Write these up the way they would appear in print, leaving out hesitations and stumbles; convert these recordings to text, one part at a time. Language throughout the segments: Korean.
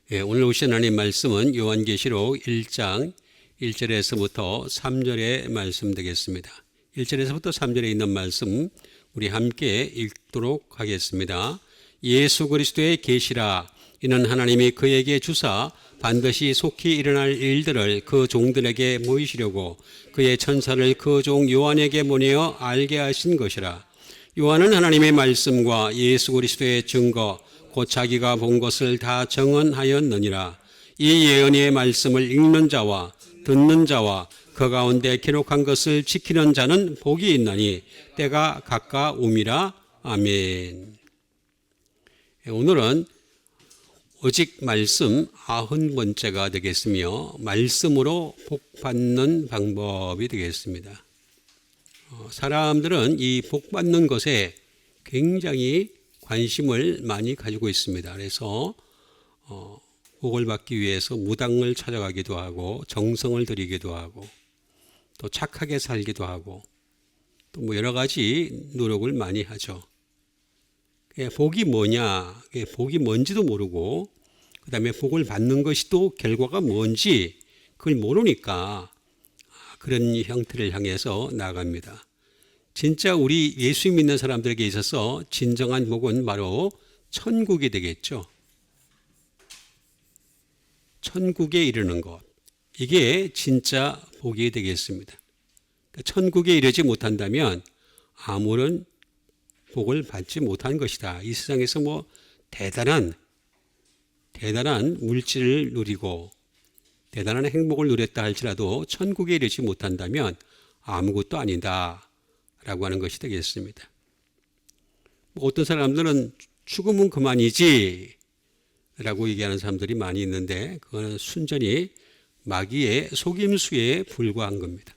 오늘 오신 하나님 말씀은 요한계시록 1장 1절에서부터 3절의 말씀 되겠습니다. 1절에서부터 3절에 있는 말씀 우리 함께 읽도록 하겠습니다. 예수 그리스도의 계시라. 이는 하나님이 그에게 주사 반드시 속히 일어날 일들을 그 종들에게 보이시려고 그의 천사를 그 종 요한에게 보내어 알게 하신 것이라. 요한은 하나님의 말씀과 예수 그리스도의 증거 곧 자기가 본 것을 다 증언하였느니라. 이 예언의 말씀을 읽는 자와 듣는 자와 그 가운데 기록한 것을 지키는 자는 복이 있나니 때가 가까움이라. 아멘. 오늘은 오직 말씀 90번째가 되겠으며 말씀으로 복받는 방법이 되겠습니다. 사람들은 이 복받는 것에 굉장히 관심을 많이 가지고 있습니다. 그래서 복을 받기 위해서 무당을 찾아가기도 하고 정성을 들이기도 하고 또 착하게 살기도 하고 또 뭐 여러 가지 노력을 많이 하죠. 복이 뭐냐, 복이 뭔지도 모르고 그 다음에 복을 받는 것이 또 결과가 뭔지 그걸 모르니까 그런 형태를 향해서 나아갑니다. 진짜 우리 예수 믿는 사람들에게 있어서 진정한 복은 바로 천국이 되겠죠. 천국에 이르는 것. 이게 진짜 복이 되겠습니다. 천국에 이르지 못한다면 아무런 복을 받지 못한 것이다. 이 세상에서 뭐 대단한 물질을 누리고 대단한 행복을 누렸다 할지라도 천국에 이르지 못한다면 아무것도 아니다. 라고 하는 것이 되겠습니다. 어떤 사람들은 죽으면 그만이지 라고 얘기하는 사람들이 많이 있는데 그거는 순전히 마귀의 속임수에 불과한 겁니다.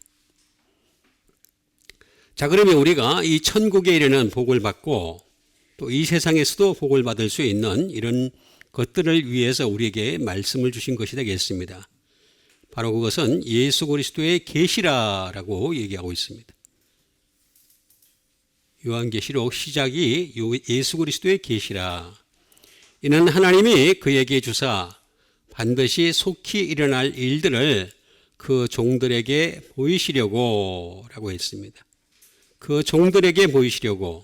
자, 그러면 우리가 이 천국에 이르는 복을 받고 또 이 세상에서도 복을 받을 수 있는 이런 것들을 위해서 우리에게 말씀을 주신 것이 되겠습니다. 바로 그것은 예수 그리스도의 계시라라고 얘기하고 있습니다. 요한계시록 시작이 예수 그리스도의 계시라. 이는 하나님이 그에게 주사 반드시 속히 일어날 일들을 그 종들에게 보이시려고 라고 했습니다. 그 종들에게 보이시려고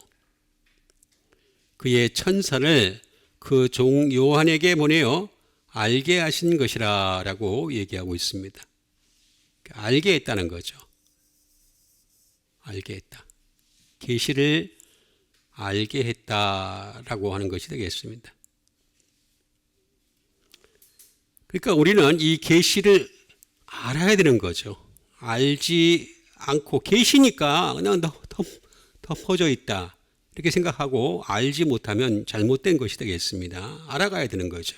그의 천사를 그 종 요한에게 보내어 알게 하신 것이라 라고 얘기하고 있습니다. 알게 했다는 거죠. 알게 했다. 계시를 알게 했다라고 하는 것이 되겠습니다. 그러니까 우리는 이 계시를 알아야 되는 거죠. 알지 않고 계시니까 그냥 덮어져 있다 이렇게 생각하고 알지 못하면 잘못된 것이 되겠습니다. 알아가야 되는 거죠.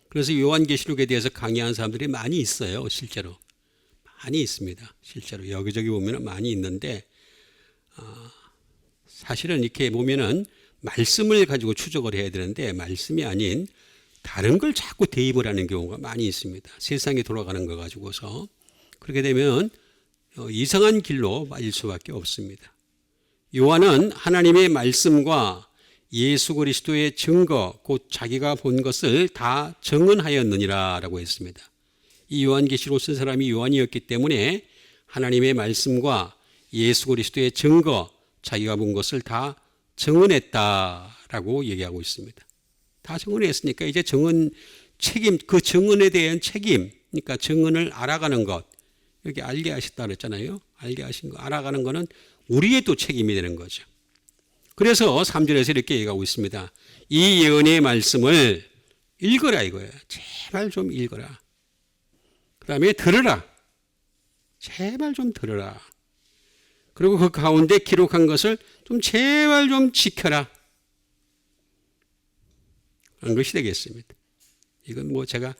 그래서 요한계시록에 대해서 강의하는 사람들이 많이 있어요. 실제로 많이 있습니다. 실제로 여기저기 보면 많이 있는데 사실은 이렇게 보면은 말씀을 가지고 추적을 해야 되는데 말씀이 아닌 다른 걸 자꾸 대입을 하는 경우가 많이 있습니다. 세상에 돌아가는 거 가지고서 그렇게 되면 이상한 길로 빠질 수밖에 없습니다. 요한은 하나님의 말씀과 예수 그리스도의 증거 곧 자기가 본 것을 다 증언하였느니라 라고 했습니다. 이 요한계시록 쓴 사람이 요한이었기 때문에 하나님의 말씀과 예수 그리스도의 증거 자기가 본 것을 다 증언했다라고 얘기하고 있습니다. 다 증언했으니까 이제 책임, 그 증언에 대한 책임, 그러니까 증언을 알아가는 것, 여기 알게 하셨다 그랬잖아요. 알게 하신 거, 알아가는 거는 우리의 또 책임이 되는 거죠. 그래서 3절에서 이렇게 얘기하고 있습니다. 이 예언의 말씀을 읽어라 이거예요. 제발 좀 읽어라. 그 다음에 들으라. 제발 좀 들으라. 그리고 그 가운데 기록한 것을 좀 제발 좀 지켜라. 그런 것이 되겠습니다. 이건 뭐 제가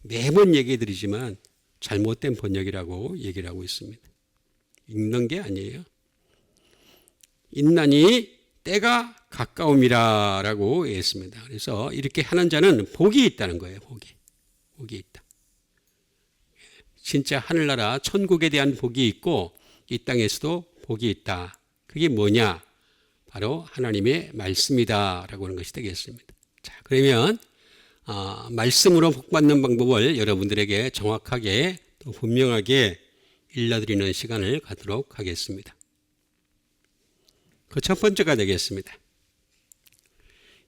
매번 얘기해 드리지만 잘못된 번역이라고 얘기를 하고 있습니다. 읽는 게 아니에요. 있나니 때가 가까움이라 라고 했습니다. 그래서 이렇게 하는 자는 복이 있다는 거예요. 복이 있다. 진짜 하늘나라 천국에 대한 복이 있고 이 땅에서도 복이 있다. 그게 뭐냐? 바로 하나님의 말씀이다 라고 하는 것이 되겠습니다. 자, 그러면 말씀으로 복받는 방법을 여러분들에게 정확하게 또 분명하게 일러드리는 시간을 갖도록 하겠습니다. 그 첫 번째가 되겠습니다.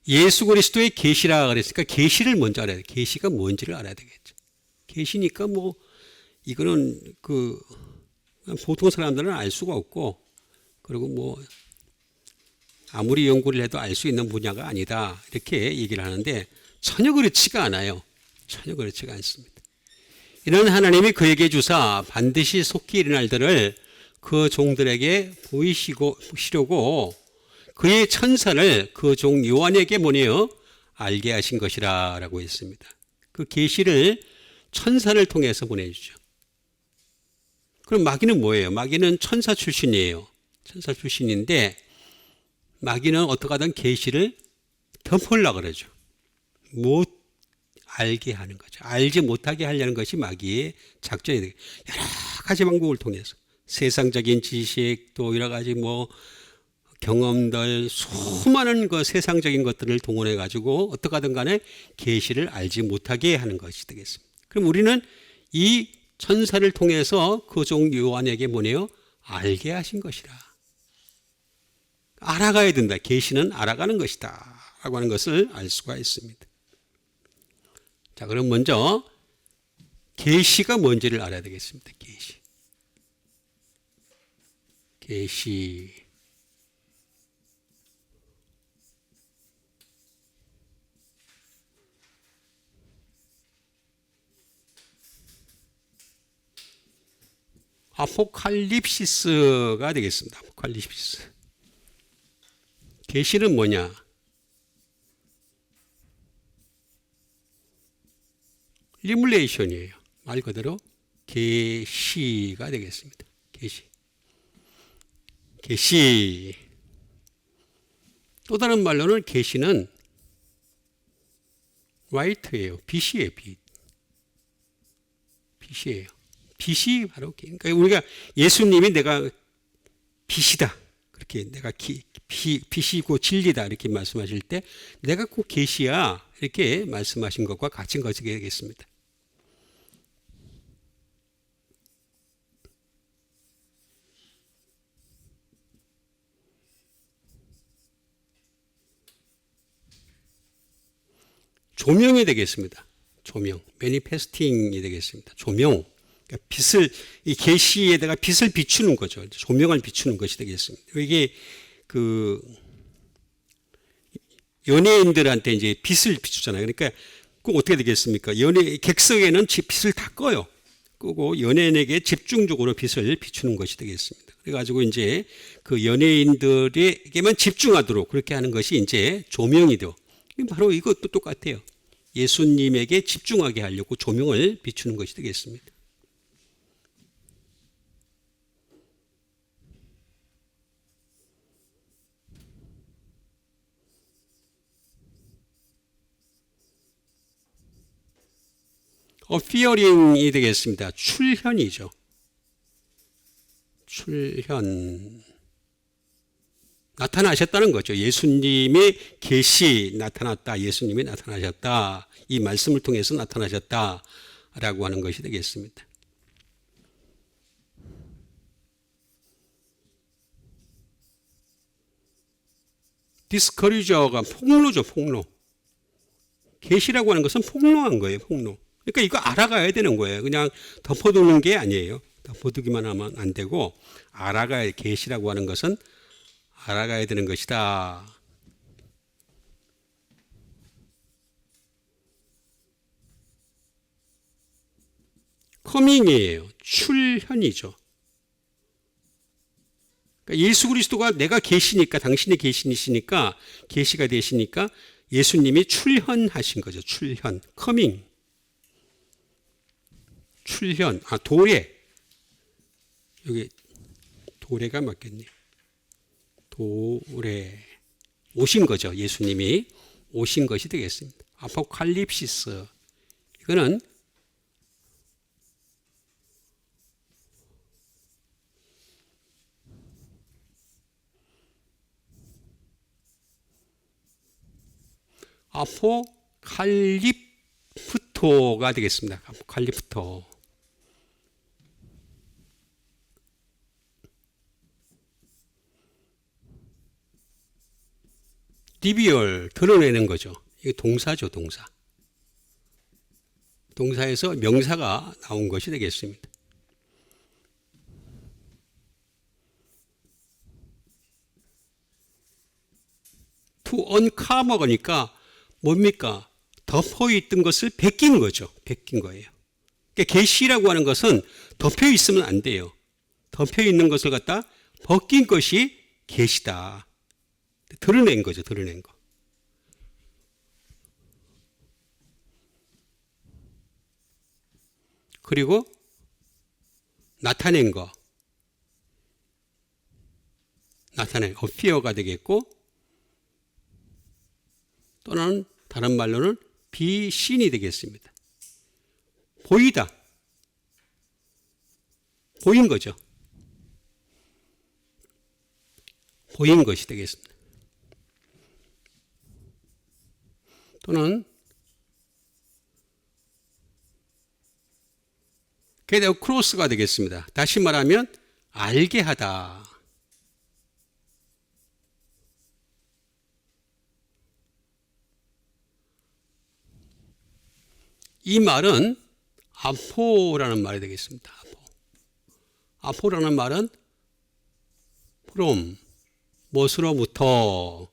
예수 그리스도의 계시라 그랬으니까 계시를 먼저 알아야 돼요. 계시가 뭔지를 알아야 되겠죠. 계시니까 이거는 보통 사람들은 알 수가 없고, 그리고 아무리 연구를 해도 알 수 있는 분야가 아니다, 이렇게 얘기를 하는데 전혀 그렇지가 않아요. 전혀 그렇지가 않습니다. 이는 하나님이 그에게 주사 반드시 속히 일어날 들을 그 종들에게 보이시려고 그의 천사를 그 종 요한에게 보내어 알게 하신 것이라 라고 했습니다. 그 계시를 천사를 통해서 보내주죠. 그럼 마귀는 뭐예요? 마귀는 천사 출신이에요. 천사 출신인데 마귀는 어떻게 하든 계시를 덮으려고 그러죠. 못 알게 하는 거죠. 알지 못하게 하려는 것이 마귀의 작전이 되겠죠. 여러 가지 방법을 통해서 세상적인 지식, 또 여러 가지 경험들, 수많은 세상적인 것들을 동원해 가지고 어떻게 하든 간에 계시를 알지 못하게 하는 것이 되겠습니다. 그럼 우리는 이 천사를 통해서 그 종 요한에게 보내어 알게 하신 것이라. 알아가야 된다. 계시는 알아가는 것이다 라고 하는 것을 알 수가 있습니다. 자, 그럼 먼저 계시가 뭔지를 알아야 되겠습니다. 계시. 아포칼립시스가 되겠습니다. 아포칼립시스. 계시는 뭐냐? 리뮬레이션이에요. 말 그대로 계시가 되겠습니다. 계시. 또 다른 말로는 계시는 라이트예요. 빛이에요. 빛이에요. 빛이 바로, 그러니까 우리가 예수님이 내가 빛이다, 그렇게 내가 빛이고 진리다 이렇게 말씀하실 때 내가 꼭 계시야 이렇게 말씀하신 것과 같은 것이 되겠습니다. 조명이 되겠습니다. 조명, 매니페스팅이 되겠습니다. 조명. 그러니까 이 계시에다가 빛을 비추는 거죠. 조명을 비추는 것이 되겠습니다. 이게 연예인들한테 이제 빛을 비추잖아요. 그러니까 꼭 어떻게 되겠습니까? 객석에는 빛을 다 꺼요. 끄고 연예인에게 집중적으로 빛을 비추는 것이 되겠습니다. 그래가지고 이제 그 연예인들에게만 집중하도록 그렇게 하는 것이 이제 조명이죠. 바로 이것도 똑같아요. 예수님에게 집중하게 하려고 조명을 비추는 것이 되겠습니다. 어피어링이 되겠습니다. 출현이죠. 출현. 나타나셨다는 거죠. 예수님의 계시 나타났다. 예수님이 나타나셨다. 이 말씀을 통해서 나타나셨다라고 하는 것이 되겠습니다. 디스커리저가 폭로죠. 폭로. 계시라고 하는 것은 폭로한 거예요. 폭로. 그러니까 이거 알아가야 되는 거예요. 그냥 덮어두는 게 아니에요. 덮어두기만 하면 안 되고 알아가야, 계시라고 하는 것은 알아가야 되는 것이다. 커밍이에요. 출현이죠. 그러니까 예수 그리스도가 내가 계시니까, 당신의 계시니까, 계시가 되시니까 예수님이 출현하신 거죠. 출현, 커밍. 출현, 도래. 여기 도래가 맞겠네. 도래. 오신 거죠. 예수님이 오신 것이 되겠습니다. 아포칼립시스. 이거는 아포칼립시스. 칼리프토가 되겠습니다. 칼리프토. 리비얼, 드러내는 거죠. 이게 동사죠, 동사. 동사에서 명사가 나온 것이 되겠습니다. to uncover니까 뭡니까? 덮어 있던 것을 벗긴 거죠. 벗긴 거예요. 그러니까 계시라고 하는 것은 덮여 있으면 안 돼요. 덮여 있는 것을 갖다 벗긴 것이 계시다. 드러낸 거죠. 드러낸 거. 그리고 나타낸 거. 나타낸 appear가 되겠고, 또는 다른 말로는 be seen이 되겠습니다. 보이다. 보인 거죠. 보인 것이 되겠습니다. 또는 get across가 되겠습니다. 다시 말하면 알게 하다. 이 말은 아포라는 말이 되겠습니다. 아포라는 말은 from, 무엇으로부터,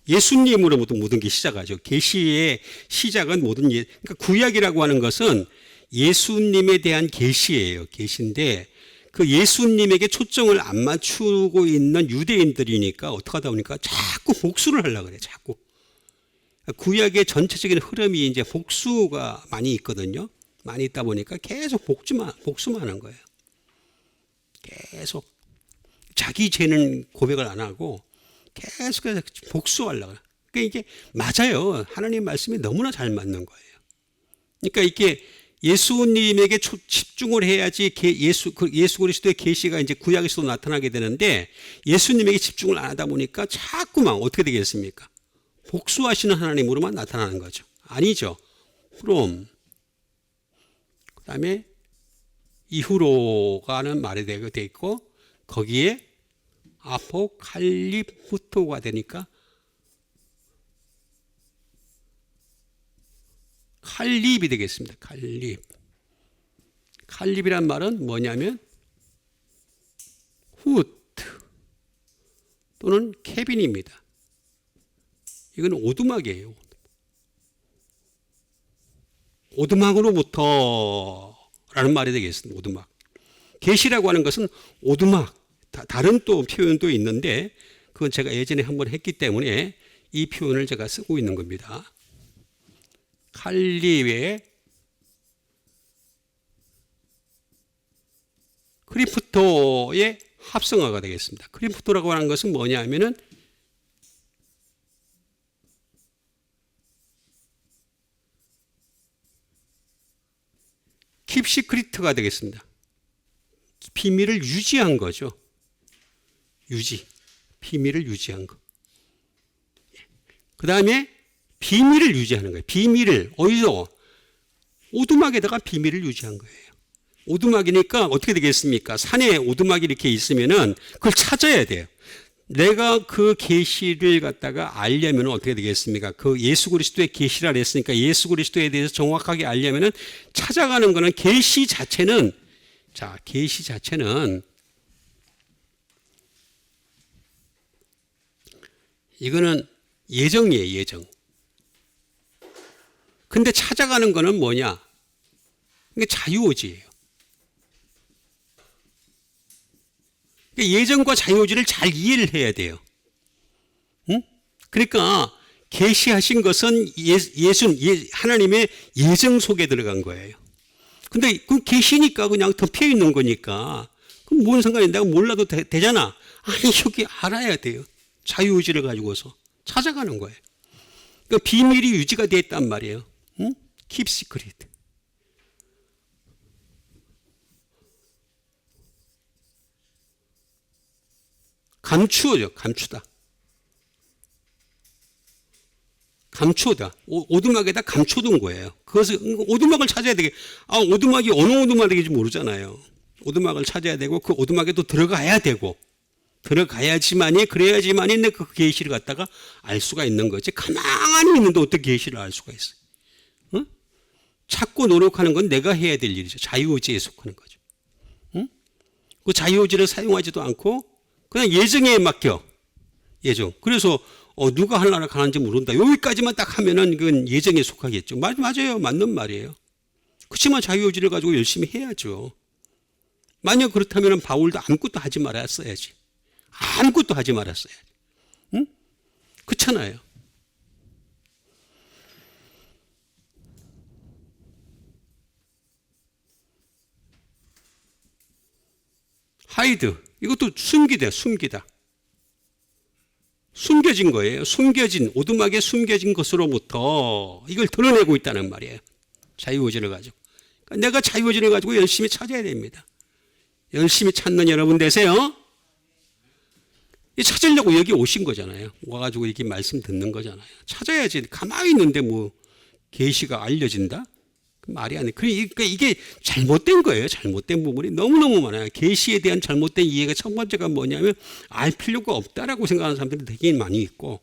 예수님으로부터 모든 게 시작하죠. 계시의 시작은 그러니까 구약이라고 하는 것은 예수님에 대한 계시예요. 계시인데 그 예수님에게 초점을 안 맞추고 있는 유대인들이니까 어떻게 하다 보니까 자꾸 복수를 하려고 그래요. 자꾸. 구약의 전체적인 흐름이 이제 복수가 많이 있거든요. 많이 있다 보니까 계속 복수만 하는 거예요. 계속. 자기 죄는 고백을 안 하고 계속해서 복수하려고. 그러니까 이게 맞아요. 하나님 말씀이 너무나 잘 맞는 거예요. 그러니까 이게 예수님에게 집중을 해야지 예수 그리스도의 계시가 이제 구약에서도 나타나게 되는데 예수님에게 집중을 안 하다 보니까 자꾸만 어떻게 되겠습니까? 복수하시는 하나님으로만 나타나는 거죠. 아니죠. 그럼 그다음에 이후로가는 말이 되어 있고 거기에 아포칼리프토가 되니까 칼립이 되겠습니다. 칼립. 칼립이란 말은 뭐냐면 후드 또는 캐빈입니다. 이건 오두막이에요. 오두막으로부터 라는 말이 되겠습니다. 오두막. 계시라고 하는 것은 오두막. 다른 또 표현도 있는데 그건 제가 예전에 한번 했기 때문에 이 표현을 제가 쓰고 있는 겁니다. 칼립의 크리프토의 합성어가 되겠습니다. 크리프토라고 하는 것은 뭐냐면은 킵시크리트가 되겠습니다. 비밀을 유지한 거죠. 비밀을 유지한 거. 그 다음에 비밀을 유지하는 거예요. 비밀을 어디서? 오두막에다가 비밀을 유지한 거예요. 오두막이니까 어떻게 되겠습니까? 산에 오두막이 이렇게 있으면은 그걸 찾아야 돼요. 내가 그 계시를 갖다가 알려면 어떻게 되겠습니까? 그 예수 그리스도의 계시라 했으니까 예수 그리스도에 대해서 정확하게 알려면은 찾아가는 거는 계시 자체는 이거는 예정이에요, 예정. 근데 찾아가는 거는 뭐냐? 이게 자유의지예요. 예정과 자유의지를 잘 이해를 해야 돼요. 응? 그러니까 계시하신 것은 하나님의 예정 속에 들어간 거예요. 근데 그 계시니까 그냥 덮여 있는 거니까 그럼 뭔 상관이 내가 몰라도 되잖아. 아니 여기 알아야 돼요. 자유의지를 가지고서 찾아가는 거예요. 그러니까 비밀이 유지가 되어 있단 말이에요. 응? Keep secret. 감추어죠. 감추다. 감춰다. 오두막에다 감춰둔 거예요. 그것을 오두막을 찾아야 되게, 오두막이 어느 오두막인지 모르잖아요. 오두막을 찾아야 되고 그 오두막에도 들어가야 되고 들어가야지만이 그래야지만이 내 그 계시를 갖다가 알 수가 있는 거지. 가만히 있는데 어떻게 계시를 알 수가 있어요? 응? 찾고 노력하는 건 내가 해야 될 일이죠. 자유의지에 속하는 거죠. 응? 그 자유의지를 사용하지도 않고 그냥 예정에 맡겨. 예정. 그래서 누가 하려나 가는지 모른다. 여기까지만 딱 하면은 그건 예정에 속하겠죠. 맞아요. 맞는 말이에요. 그렇지만 자유의지를 가지고 열심히 해야죠. 만약 그렇다면 바울도 아무것도 하지 말았어야지. 아무것도 하지 말았어야지. 응? 그렇잖아요. 하이드. 이것도 숨기다. 숨겨진 거예요. 오두막에 숨겨진 것으로부터 이걸 드러내고 있다는 말이에요. 자유의지를 가지고. 그러니까 내가 자유의지를 가지고 열심히 찾아야 됩니다. 열심히 찾는 여러분 되세요. 찾으려고 여기 오신 거잖아요. 와가지고 이렇게 말씀 듣는 거잖아요. 찾아야지. 가만히 있는데 뭐 계시가 알려진다? 말이 안 돼. 그러니까 이게 잘못된 거예요. 잘못된 부분이 너무너무 많아요. 계시에 대한 잘못된 이해가 첫 번째가 뭐냐면 알 필요가 없다라고 생각하는 사람들이 되게 많이 있고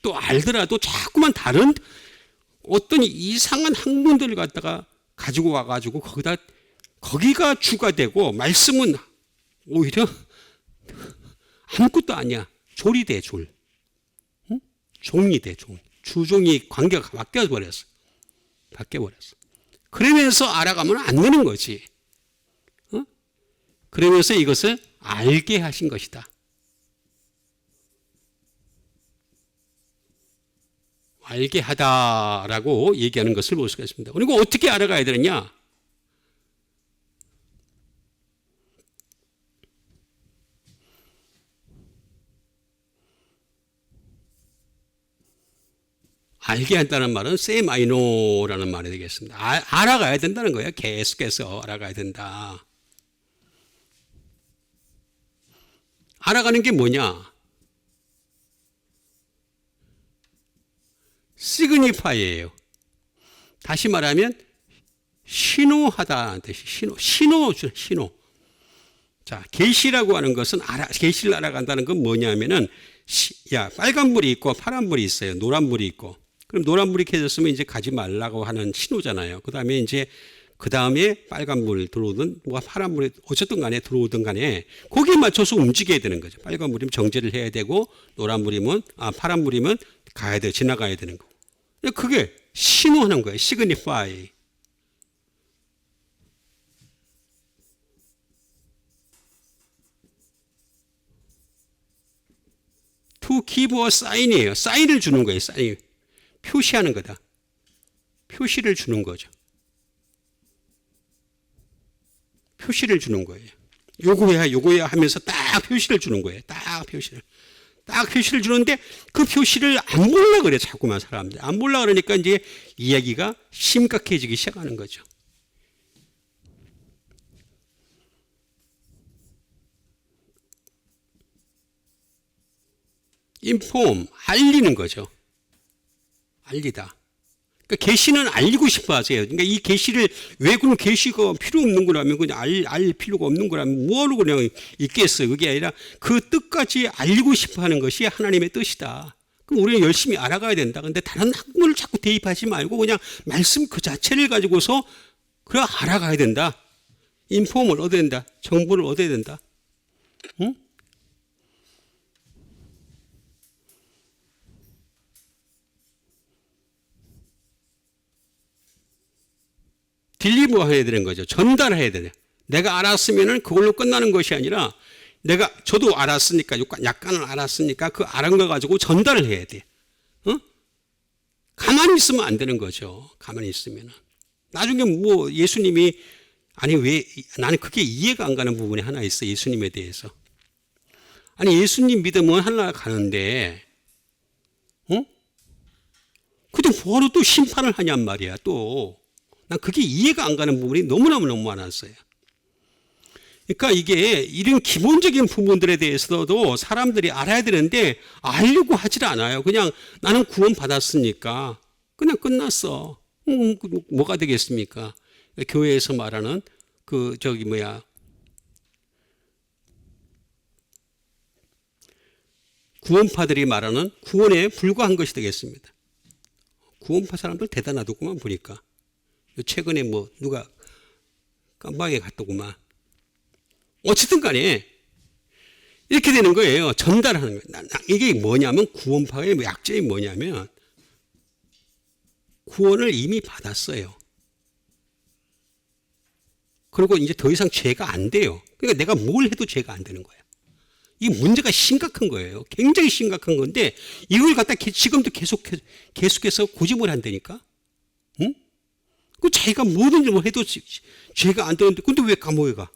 또 알더라도 자꾸만 다른 어떤 이상한 학문들을 갖다가 가지고 와가지고 거기가 주가 되고 말씀은 오히려 아무것도 아니야. 졸이 돼, 졸. 응? 종이 돼, 종. 주종이 관계가 바뀌어버렸어. 그러면서 알아가면 안 되는 거지. 어? 그러면서 이것을 알게 하신 것이다. 알게 하다라고 얘기하는 것을 볼 수가 있습니다. 그리고 어떻게 알아가야 되느냐? 알게 한다는 말은 세마이노라는 말이 되겠습니다. 알아가야 된다는 거예요. 계속해서 알아가야 된다. 알아가는 게 뭐냐? 시그니파이예요. 다시 말하면 신호하다는 뜻이 신호. 자, 계시라고 하는 것은 계시를 알아간다는 건 뭐냐면은 빨간불이 있고 파란불이 있어요. 노란불이 있고. 그럼 노란불이 켜졌으면 이제 가지 말라고 하는 신호잖아요. 그다음에 빨간불 들어오든 뭐가 파란불이 어쨌든 간에 들어오든 간에 거기에 맞춰서 움직여야 되는 거죠. 빨간불이면 정지를 해야 되고 파란불이면 가야 돼. 지나가야 되는 거고. 그게 신호하는 거예요. 시그니파이. to give a sign이에요. 사인을 주는 거예요. 사인. 표시하는 거다. 표시를 주는 거죠. 표시를 주는 거예요. 요거야 하면서 딱 표시를 주는 거예요. 딱 표시를 주는데 그 표시를 안 보려고 그래. 자꾸만 사람들. 안 보려고 그러니까 이제 이야기가 심각해지기 시작하는 거죠. 인폼, 알리는 거죠. 알리다. 그러니까 계시는 알리고 싶어 하세요. 그러니까 이 계시를 왜 그럼 계시가 필요 없는 거라면 그냥 알 필요가 없는 거라면 뭐하러 그냥 있겠어요. 그게 아니라 그 뜻까지 알리고 싶어 하는 것이 하나님의 뜻이다. 그럼 우리는 열심히 알아가야 된다. 근데 다른 학문을 자꾸 대입하지 말고 그냥 말씀 그 자체를 가지고서 그래 알아가야 된다. 인폼을 얻어야 된다. 정보를 얻어야 된다. 응? 딜리버 해야 되는 거죠. 전달해야 돼요. 내가 알았으면은 그걸로 끝나는 것이 아니라 저도 알았으니까, 약간은 알았으니까 그 알은 거 가지고 전달을 해야 돼. 가만히 있으면 안 되는 거죠. 가만히 있으면은. 나중에 뭐 예수님이, 나는 그게 이해가 안 가는 부분이 하나 있어. 예수님에 대해서. 예수님 믿으면 하늘나라 가는데, 근데 뭐하러 또 심판을 하냔 말이야, 또. 난 그게 이해가 안 가는 부분이 너무 많았어요. 그러니까 이게 이런 기본적인 부분들에 대해서도 사람들이 알아야 되는데 알려고 하질 않아요. 그냥 나는 구원 받았으니까 그냥 끝났어. 뭐가 되겠습니까? 교회에서 말하는 구원파들이 말하는 구원에 불과한 것이 되겠습니다. 구원파 사람들 대단하더구만 보니까. 최근에 누가 깜방에 갔더구만. 어쨌든 간에 이렇게 되는 거예요. 전달하는 거예요. 이게 뭐냐면 구원파의 약점이 뭐냐면 구원을 이미 받았어요. 그리고 이제 더 이상 죄가 안 돼요. 그러니까 내가 뭘 해도 죄가 안 되는 거예요. 이 문제가 심각한 거예요. 굉장히 심각한 건데 이걸 갖다 지금도 계속해서 고집을 한다니까. 응? 그 자기가 뭐든지 해도 죄가 안 되는데 근데 왜 감옥에 가?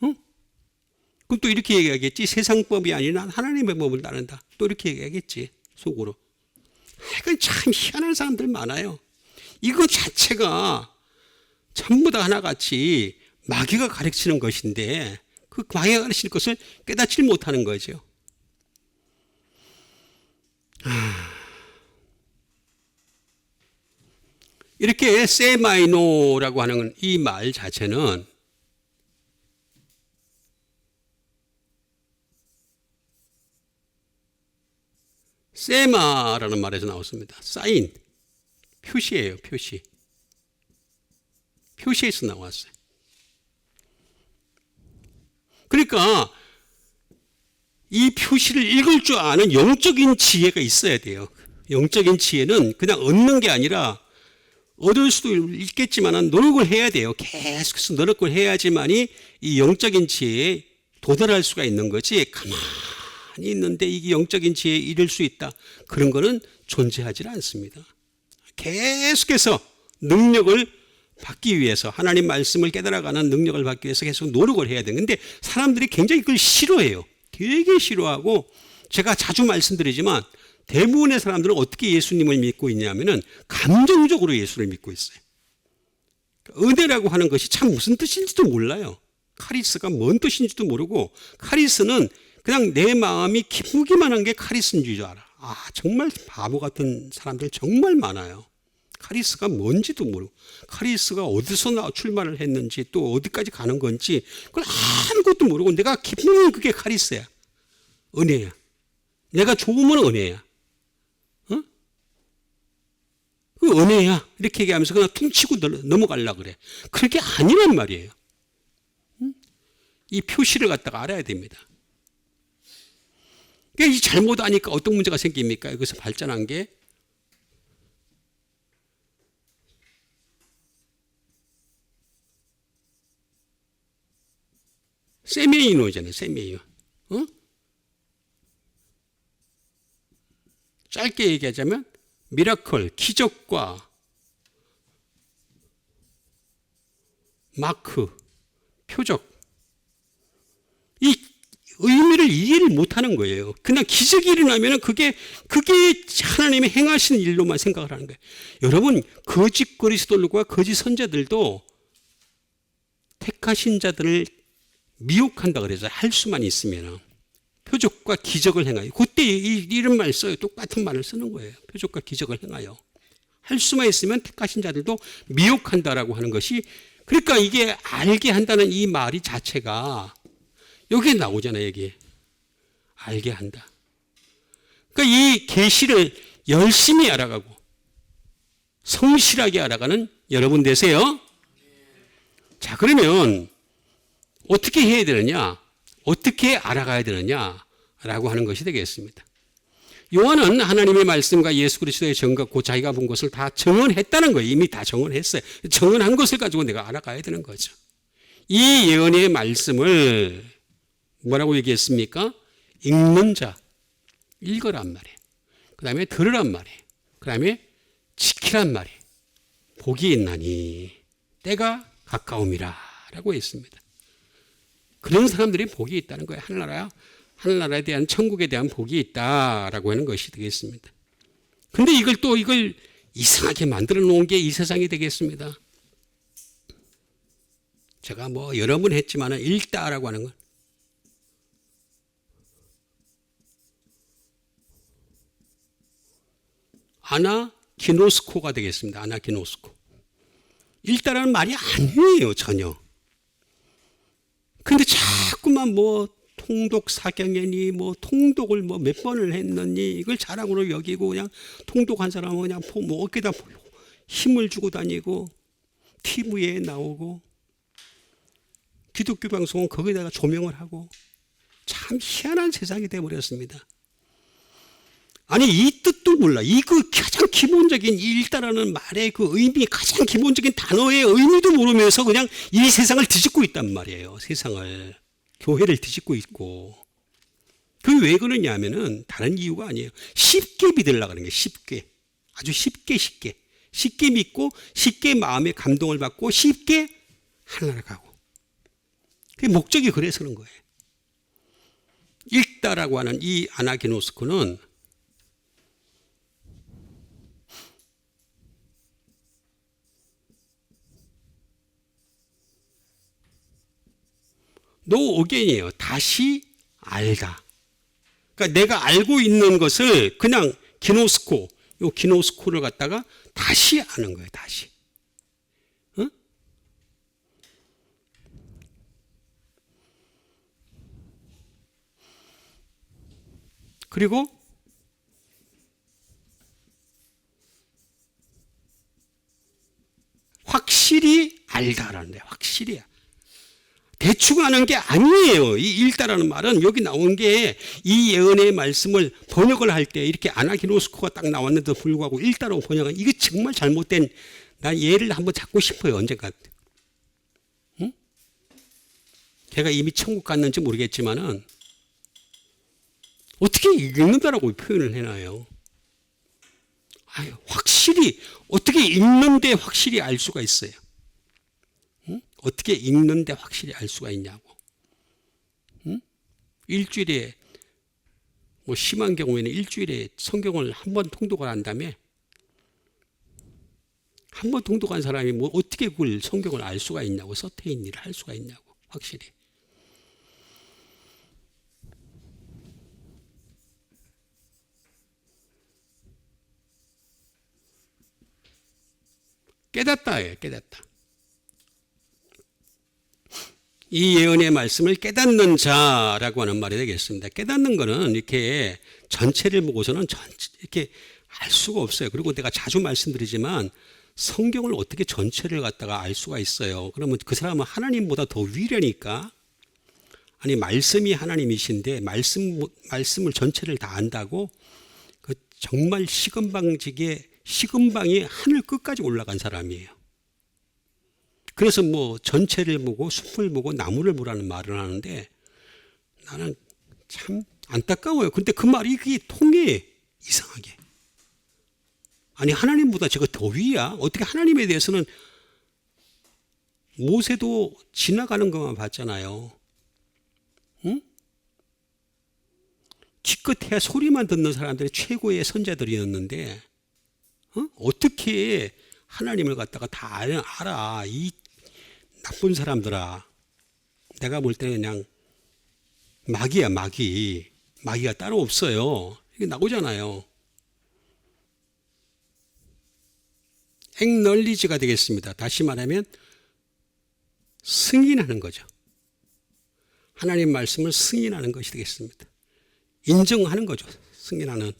응? 그럼 또 이렇게 얘기하겠지. 세상법이 아니라 하나님의 법을 따른다. 또 이렇게 얘기하겠지. 속으로. 하여간 참 희한한 사람들 많아요. 이거 자체가 전부 다 하나같이 마귀가 가르치는 것인데 그 마귀가 가르치는 것을 깨닫지 못하는 거죠. 이렇게 세마이노라고 하는 이 말 자체는 세마라는 말에서 나왔습니다. 사인, 표시예요. 표시. 표시에서 나왔어요. 그러니까 이 표시를 읽을 줄 아는 영적인 지혜가 있어야 돼요. 영적인 지혜는 그냥 얻는 게 아니라 얻을 수도 있겠지만 노력을 해야 돼요. 계속해서 노력을 해야지만이 이 영적인 지혜에 도달할 수가 있는 거지. 가만히 있는데 이게 영적인 지혜에 이를 수 있다. 그런 거는 존재하지 않습니다. 계속해서 능력을 받기 위해서 하나님 말씀을 깨달아가는 능력을 받기 위해서 계속 노력을 해야 되는데 사람들이 굉장히 그걸 싫어해요. 되게 싫어하고 제가 자주 말씀드리지만 대부분의 사람들은 어떻게 예수님을 믿고 있냐면은 감정적으로 예수를 믿고 있어요. 은혜라고 하는 것이 참 무슨 뜻인지도 몰라요. 카리스가 뭔 뜻인지도 모르고 카리스는 그냥 내 마음이 기쁘기만 한 게 카리스인 줄 알아. 정말 바보 같은 사람들 정말 많아요. 카리스가 뭔지도 모르고 카리스가 어디서 출마를 했는지 또 어디까지 가는 건지 그걸 아무것도 모르고 내가 기쁘면 그게 카리스야. 은혜야. 내가 좋으면 은혜야. 그 은혜야. 이렇게 얘기하면서 그냥 퉁치고 넘어가려고 그래. 그게 아니란 말이에요. 이 표시를 갖다가 알아야 됩니다. 이 잘못 아니까 어떤 문제가 생깁니까? 여기서 발전한 게 세메이노잖아요. 세메이노. 짧게 얘기하자면 미라클, 기적과 마크, 표적 이 의미를 이해를 못하는 거예요. 그냥 기적이 일어나면 그게 하나님이 행하시는 일로만 생각을 하는 거예요. 여러분 거짓 그리스도들과 거짓 선자들도 택하신 자들을 미혹한다 그래서 할 수만 있으면 표적과 기적을 행하여. 그때 이런 말 써요. 똑같은 말을 쓰는 거예요. 표적과 기적을 행하여. 할 수만 있으면 택하신 자들도 미혹한다라고 하는 것이 그러니까 이게 알게 한다는 이 말이 자체가 여기에 나오잖아요. 여기 알게 한다. 그러니까 이 계시를 열심히 알아가고 성실하게 알아가는 여러분 되세요. 자, 그러면 어떻게 해야 되느냐? 어떻게 알아가야 되느냐라고 하는 것이 되겠습니다. 요한은 하나님의 말씀과 예수 그리스도의 증거, 그 자기가 본 것을 다 증언했다는 거예요. 이미 다 증언했어요. 증언한 것을 가지고 내가 알아가야 되는 거죠. 이 예언의 말씀을 뭐라고 얘기했습니까? 읽는 자, 읽어란 말이에요. 그 다음에 들으란 말이에요. 그 다음에 지키란 말이에요. 복이 있나니 때가 가까움이라 라고 했습니다. 그런 사람들이 복이 있다는 거예요. 하늘나라에 대한 천국에 대한 복이 있다라고 하는 것이 되겠습니다. 근데 이걸 이상하게 만들어 놓은 게 이 세상이 되겠습니다. 제가 뭐 여러 번 했지만은 읽다라고 하는 건 아나기노스코가 되겠습니다. 아나기노스코. 읽다라는 말이 아니에요, 전혀. 근데 자꾸만 뭐 통독 사경이니 뭐 통독을 뭐 몇 번을 했느니 이걸 자랑으로 여기고 그냥 통독한 사람은 그냥 뭐 어깨다 힘을 주고 다니고 TV에 나오고 기독교 방송은 거기다가 조명을 하고 참 희한한 세상이 되어버렸습니다. 아니 이 뜻도 몰라. 이 그 가장 기본적인 읽다라는 말의 그 의미, 가장 기본적인 단어의 의미도 모르면서 그냥 이 세상을 뒤집고 있단 말이에요. 세상을, 교회를 뒤집고 있고. 그게 왜 그러냐 하면은 다른 이유가 아니에요. 쉽게 믿으려고 하는 게 쉽게. 아주 쉽게 믿고 쉽게 마음의 감동을 받고 쉽게 하늘나라 가고. 그게 목적이 그래서 그런 거예요. 읽다라고 하는 이 아나기노스코는 노 어게인이에요. 다시 알다. 그러니까 내가 알고 있는 것을 그냥 기노스코, 요 기노스코를 갖다가 다시 아는 거예요. 다시. 어? 그리고 확실히 알다라는데 확실히. 대충 하는 게 아니에요. 이 읽다라는 말은 여기 나온 게 이 예언의 말씀을 번역을 할 때 이렇게 아나기노스코가 딱 나왔는데도 불구하고 읽다라고 번역한 이게 정말 잘못된, 난 예를 한번 잡고 싶어요. 언젠가. 응? 걔가 이미 천국 갔는지 모르겠지만은 어떻게 읽는다라고 표현을 해놔요. 아유, 확실히 어떻게 읽는데 확실히 알 수가 있어요. 응? 어떻게 읽는데 확실히 알 수가 있냐고. 응? 일주일에 뭐 심한 경우에는 일주일에 성경을 한 번 통독을 한 다음에 한 번 통독한 사람이 뭐 어떻게 그걸 성경을 알 수가 있냐고, 서태인 일을 할 수가 있냐고. 확실히. 깨닫다예요. 깨닫다. 이 예언의 말씀을 깨닫는 자라고 하는 말이 되겠습니다. 깨닫는 거는 이렇게 전체를 보고서는 이렇게 알 수가 없어요. 그리고 내가 자주 말씀드리지만 성경을 어떻게 전체를 갖다가 알 수가 있어요. 그러면 그 사람은 하나님보다 더 위라니까. 아니 말씀이 하나님이신데 말씀을 전체를 다 안다고? 그 정말 식은방이 하늘 끝까지 올라간 사람이에요. 그래서 뭐 전체를 보고 숲을 보고 나무를 보라는 말을 하는데 나는 참 안타까워요. 근데 그 말이 그게 통해, 이상하게. 아니 하나님보다 저거 더 위야? 어떻게 하나님에 대해서는 모세도 지나가는 것만 봤잖아요. 응? 기껏해야 소리만 듣는 사람들이 최고의 선자들이었는데 어떻게 하나님을 갖다가 다 알아. 이 나쁜 사람들아. 내가 볼 때는 그냥 마귀야, 마귀. 마귀가 따로 없어요. 이게 나오잖아요. 액널리지가 되겠습니다. 다시 말하면 승인하는 거죠. 하나님 말씀을 승인하는 것이 되겠습니다. 인정하는 거죠. 승인하는.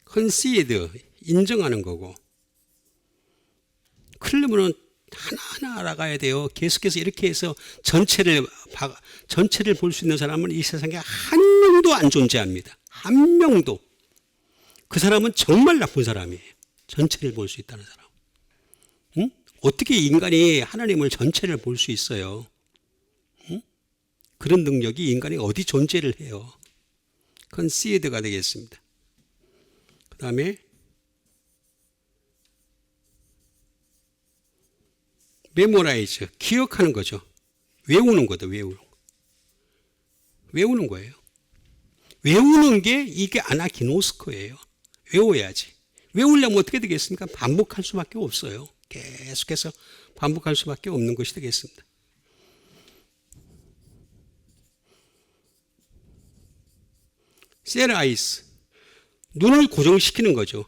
컨시드, 인정하는 거고. 그러려면 하나하나 알아가야 돼요. 계속해서 이렇게 해서 전체를 볼 수 있는 사람은 이 세상에 한 명도 안 존재합니다. 한 명도. 그 사람은 정말 나쁜 사람이에요. 전체를 볼 수 있다는 사람. 응? 어떻게 인간이 하나님을 전체를 볼 수 있어요? 응? 그런 능력이 인간이 어디 존재를 해요? 컨시드가 되겠습니다. 그 다음에 메모라이즈, 기억하는 거죠. 외우는 거다, 외우는 거예요. 외우는 게 이게 아나기노스코예요. 외워야지. 외우려면 어떻게 되겠습니까? 반복할 수밖에 없어요. 계속해서 반복할 수밖에 없는 것이 되겠습니다. 세라이스, 눈을 고정시키는 거죠.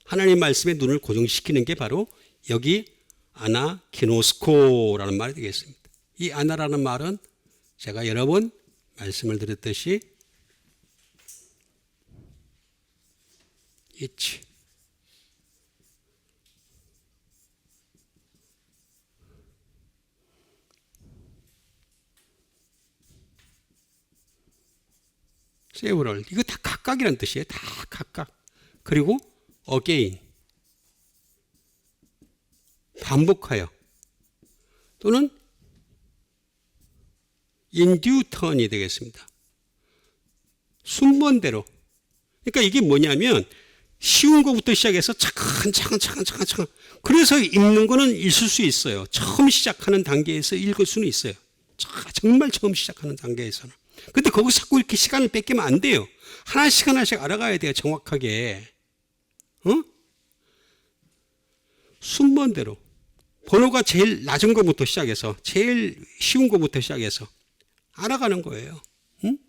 하나님 말씀에 눈을 고정시키는 게 바로 여기 아나키노스코라는 말이 되겠습니다. 이 아나라는 말은 제가 여러 번 말씀을 드렸듯이 있지. several. 이거 다 각각이라는 뜻이에요. 다 각각. 그리고 again. 반복하여. 또는 in due turn이 되겠습니다. 순번대로. 그러니까 이게 뭐냐면 쉬운 것부터 시작해서 차근차근. 그래서 읽는 거는 있을 수 있어요. 처음 시작하는 단계에서 읽을 수는 있어요. 정말 처음 시작하는 단계에서는. 근데 거기서 자꾸 이렇게 시간을 뺏기면 안 돼요. 하나씩 알아가야 돼요. 정확하게. 순번대로. 번호가 제일 낮은 것부터 시작해서 제일 쉬운 것부터 시작해서 알아가는 거예요. 응?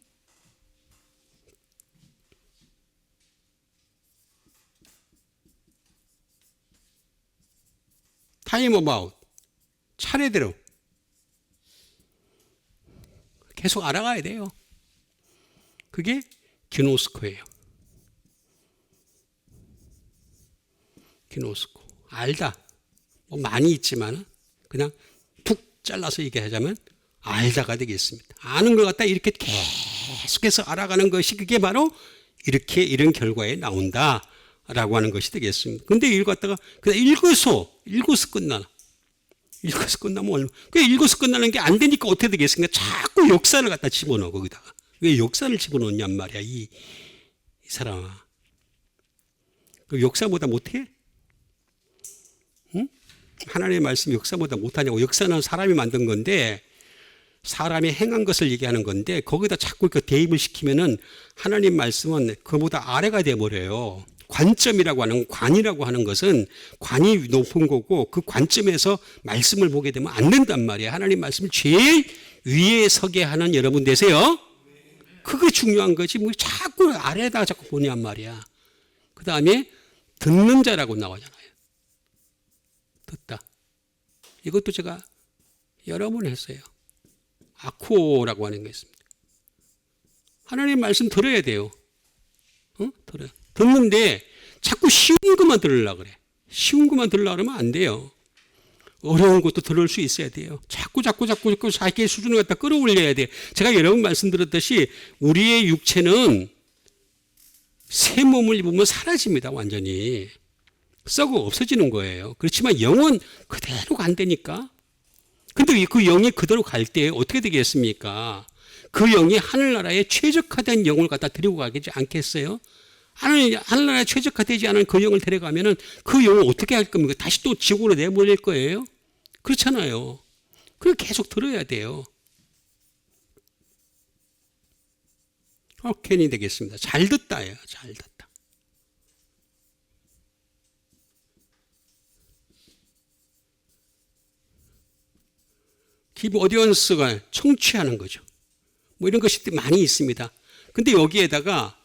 타임 어바웃. 차례대로. 계속 알아가야 돼요. 그게 기노스코예요. 기노스코. 알다. 뭐 많이 있지만 그냥 툭 잘라서 얘기하자면 알다가 되겠습니다. 아는 것 같다 이렇게 계속해서 알아가는 것이 그게 바로 이렇게 이런 결과에 나온다라고 하는 것이 되겠습니다. 근데 이걸 갖다가 그냥 읽어서 끝나나. 읽어서 끝나면 그냥 읽어서 끝나는 게 안 되니까 어떻게 되겠습니까? 자꾸 역사를 갖다 집어넣어 거기다가. 왜 역사를 집어넣냔 말이야 이 사람아. 그 역사보다 못해? 응? 하나님의 말씀 역사보다 못하냐고. 역사는 사람이 만든 건데 사람이 행한 것을 얘기하는 건데 거기다 자꾸 그 대입을 시키면은 하나님 말씀은 그보다 아래가 돼버려요. 관점이라고 하는 관이라고 하는 것은 관이 높은 거고 그 관점에서 말씀을 보게 되면 안 된단 말이에요. 하나님 말씀을 제일 위에 서게 하는 여러분 되세요. 그게 중요한 거지. 뭐 자꾸 아래에다가 자꾸 보냔 말이야. 그 다음에 듣는 자라고 나오잖아요. 듣다. 이것도 제가 여러 번 했어요. 아쿠오라고 하는 게 있습니다. 하나님 말씀 들어야 돼요. 들어요. 듣는데 자꾸 쉬운 것만 들으려고 그래. 쉬운 것만 들으려고 그러면 안 돼요. 어려운 것도 들을 수 있어야 돼요. 자꾸 자기의 수준을 갖다 끌어올려야 돼. 제가 여러 번 말씀드렸듯이 우리의 육체는 새 몸을 입으면 사라집니다. 완전히. 썩어 없어지는 거예요. 그렇지만 영은 그대로 간다니까. 근데 그 영이 그대로 갈 때 어떻게 되겠습니까? 그 영이 하늘나라에 최적화된 영을 갖다 데리고 가지 않겠어요? 하늘나라에 최적화되지 않은 그 영을 데려가면은 그 영을 어떻게 할 겁니까? 다시 또 지옥으로 내보낼 거예요? 그렇잖아요. 그걸 계속 들어야 돼요. 캔이 되겠습니다. 잘 듣다예요. 잘 듣다. give audience가 청취하는 거죠. 뭐 이런 것이 많이 있습니다. 근데 여기에다가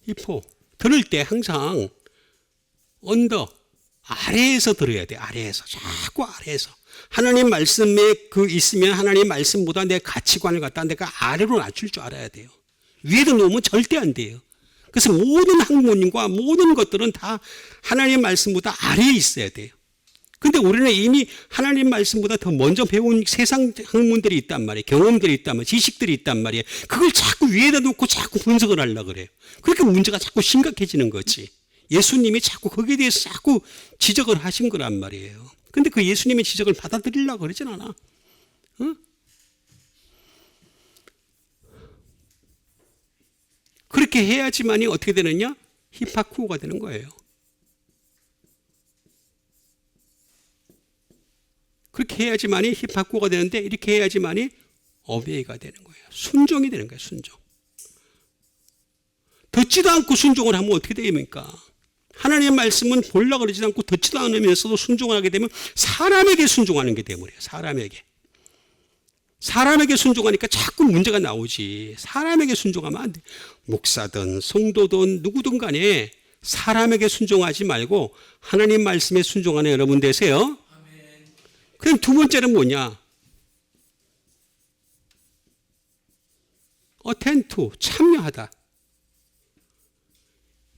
히포 들을 때 항상 언더 아래에서 들어야 돼. 아래에서 자꾸 아래에서 하나님 말씀에 그 있으면 하나님 말씀보다 내 가치관을 갖다 내가 아래로 낮출 줄 알아야 돼요. 위에도 놓으면 절대 안 돼요. 그래서 모든 학문과 모든 것들은 다 하나님 말씀보다 아래에 있어야 돼요. 근데 우리는 이미 하나님 말씀보다 더 먼저 배운 세상 학문들이 있단 말이에요. 경험들이 있단 말이에요. 지식들이 있단 말이에요. 그걸 자꾸 위에다 놓고 자꾸 분석을 하려고 그래요. 그러니까 문제가 자꾸 심각해지는 거지. 예수님이 자꾸 거기에 대해서 자꾸 지적을 하신 거란 말이에요. 근데 그 예수님의 지적을 받아들이려고 그러진 않아. 어? 그렇게 해야지만이 어떻게 되느냐? 히파쿠오가 되는 거예요. 그렇게 해야지만이 히파쿠오가 되는데 이렇게 해야지만이 어베이가 되는 거예요. 순종이 되는 거예요. 순종. 듣지도 않고 순종을 하면 어떻게 됩니까? 하나님의 말씀은 보려고 그러지 않고 듣지도 않으면서도 순종을 하게 되면 사람에게 순종하는 게 되어버려요. 사람에게 순종하니까 자꾸 문제가 나오지. 사람에게 순종하면 안 돼. 목사든 성도든 누구든 간에 사람에게 순종하지 말고 하나님 말씀에 순종하는 여러분 되세요. 그럼 두 번째는 뭐냐? 어텐투, 참여하다.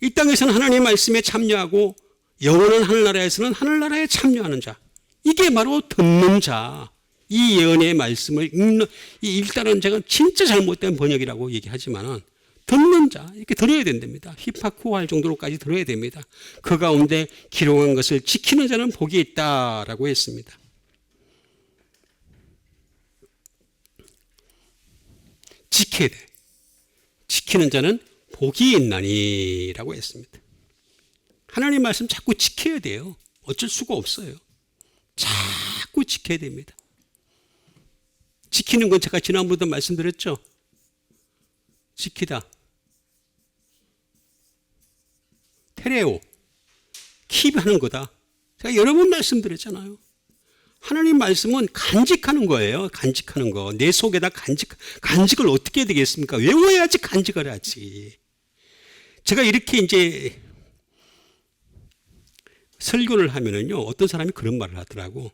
이 땅에서는 하나님 말씀에 참여하고 영원한 하늘나라에서는 하늘나라에 참여하는 자. 이게 바로 듣는 자. 이 예언의 말씀을 읽는, 일단은 제가 진짜 잘못된 번역이라고 얘기하지만은 듣는 자, 이렇게 들어야 된답니다. 휘파후할 정도로까지 들어야 됩니다. 그 가운데 기록한 것을 지키는 자는 복이 있다라고 했습니다. 지켜야 돼. 지키는 자는 복이 있나니라고 했습니다. 하나님 말씀 자꾸 지켜야 돼요. 어쩔 수가 없어요. 자꾸 지켜야 됩니다. 지키는 건 제가 지난번에도 말씀드렸죠. 지키다. 테레오. 킵하는 거다. 제가 여러 번 말씀드렸잖아요. 하나님 말씀은 간직하는 거예요. 간직하는 거. 내 속에다 간직을 어떻게 해야 되겠습니까? 외워야지 간직을 하지. 제가 이렇게 이제 설교를 하면은요, 어떤 사람이 그런 말을 하더라고.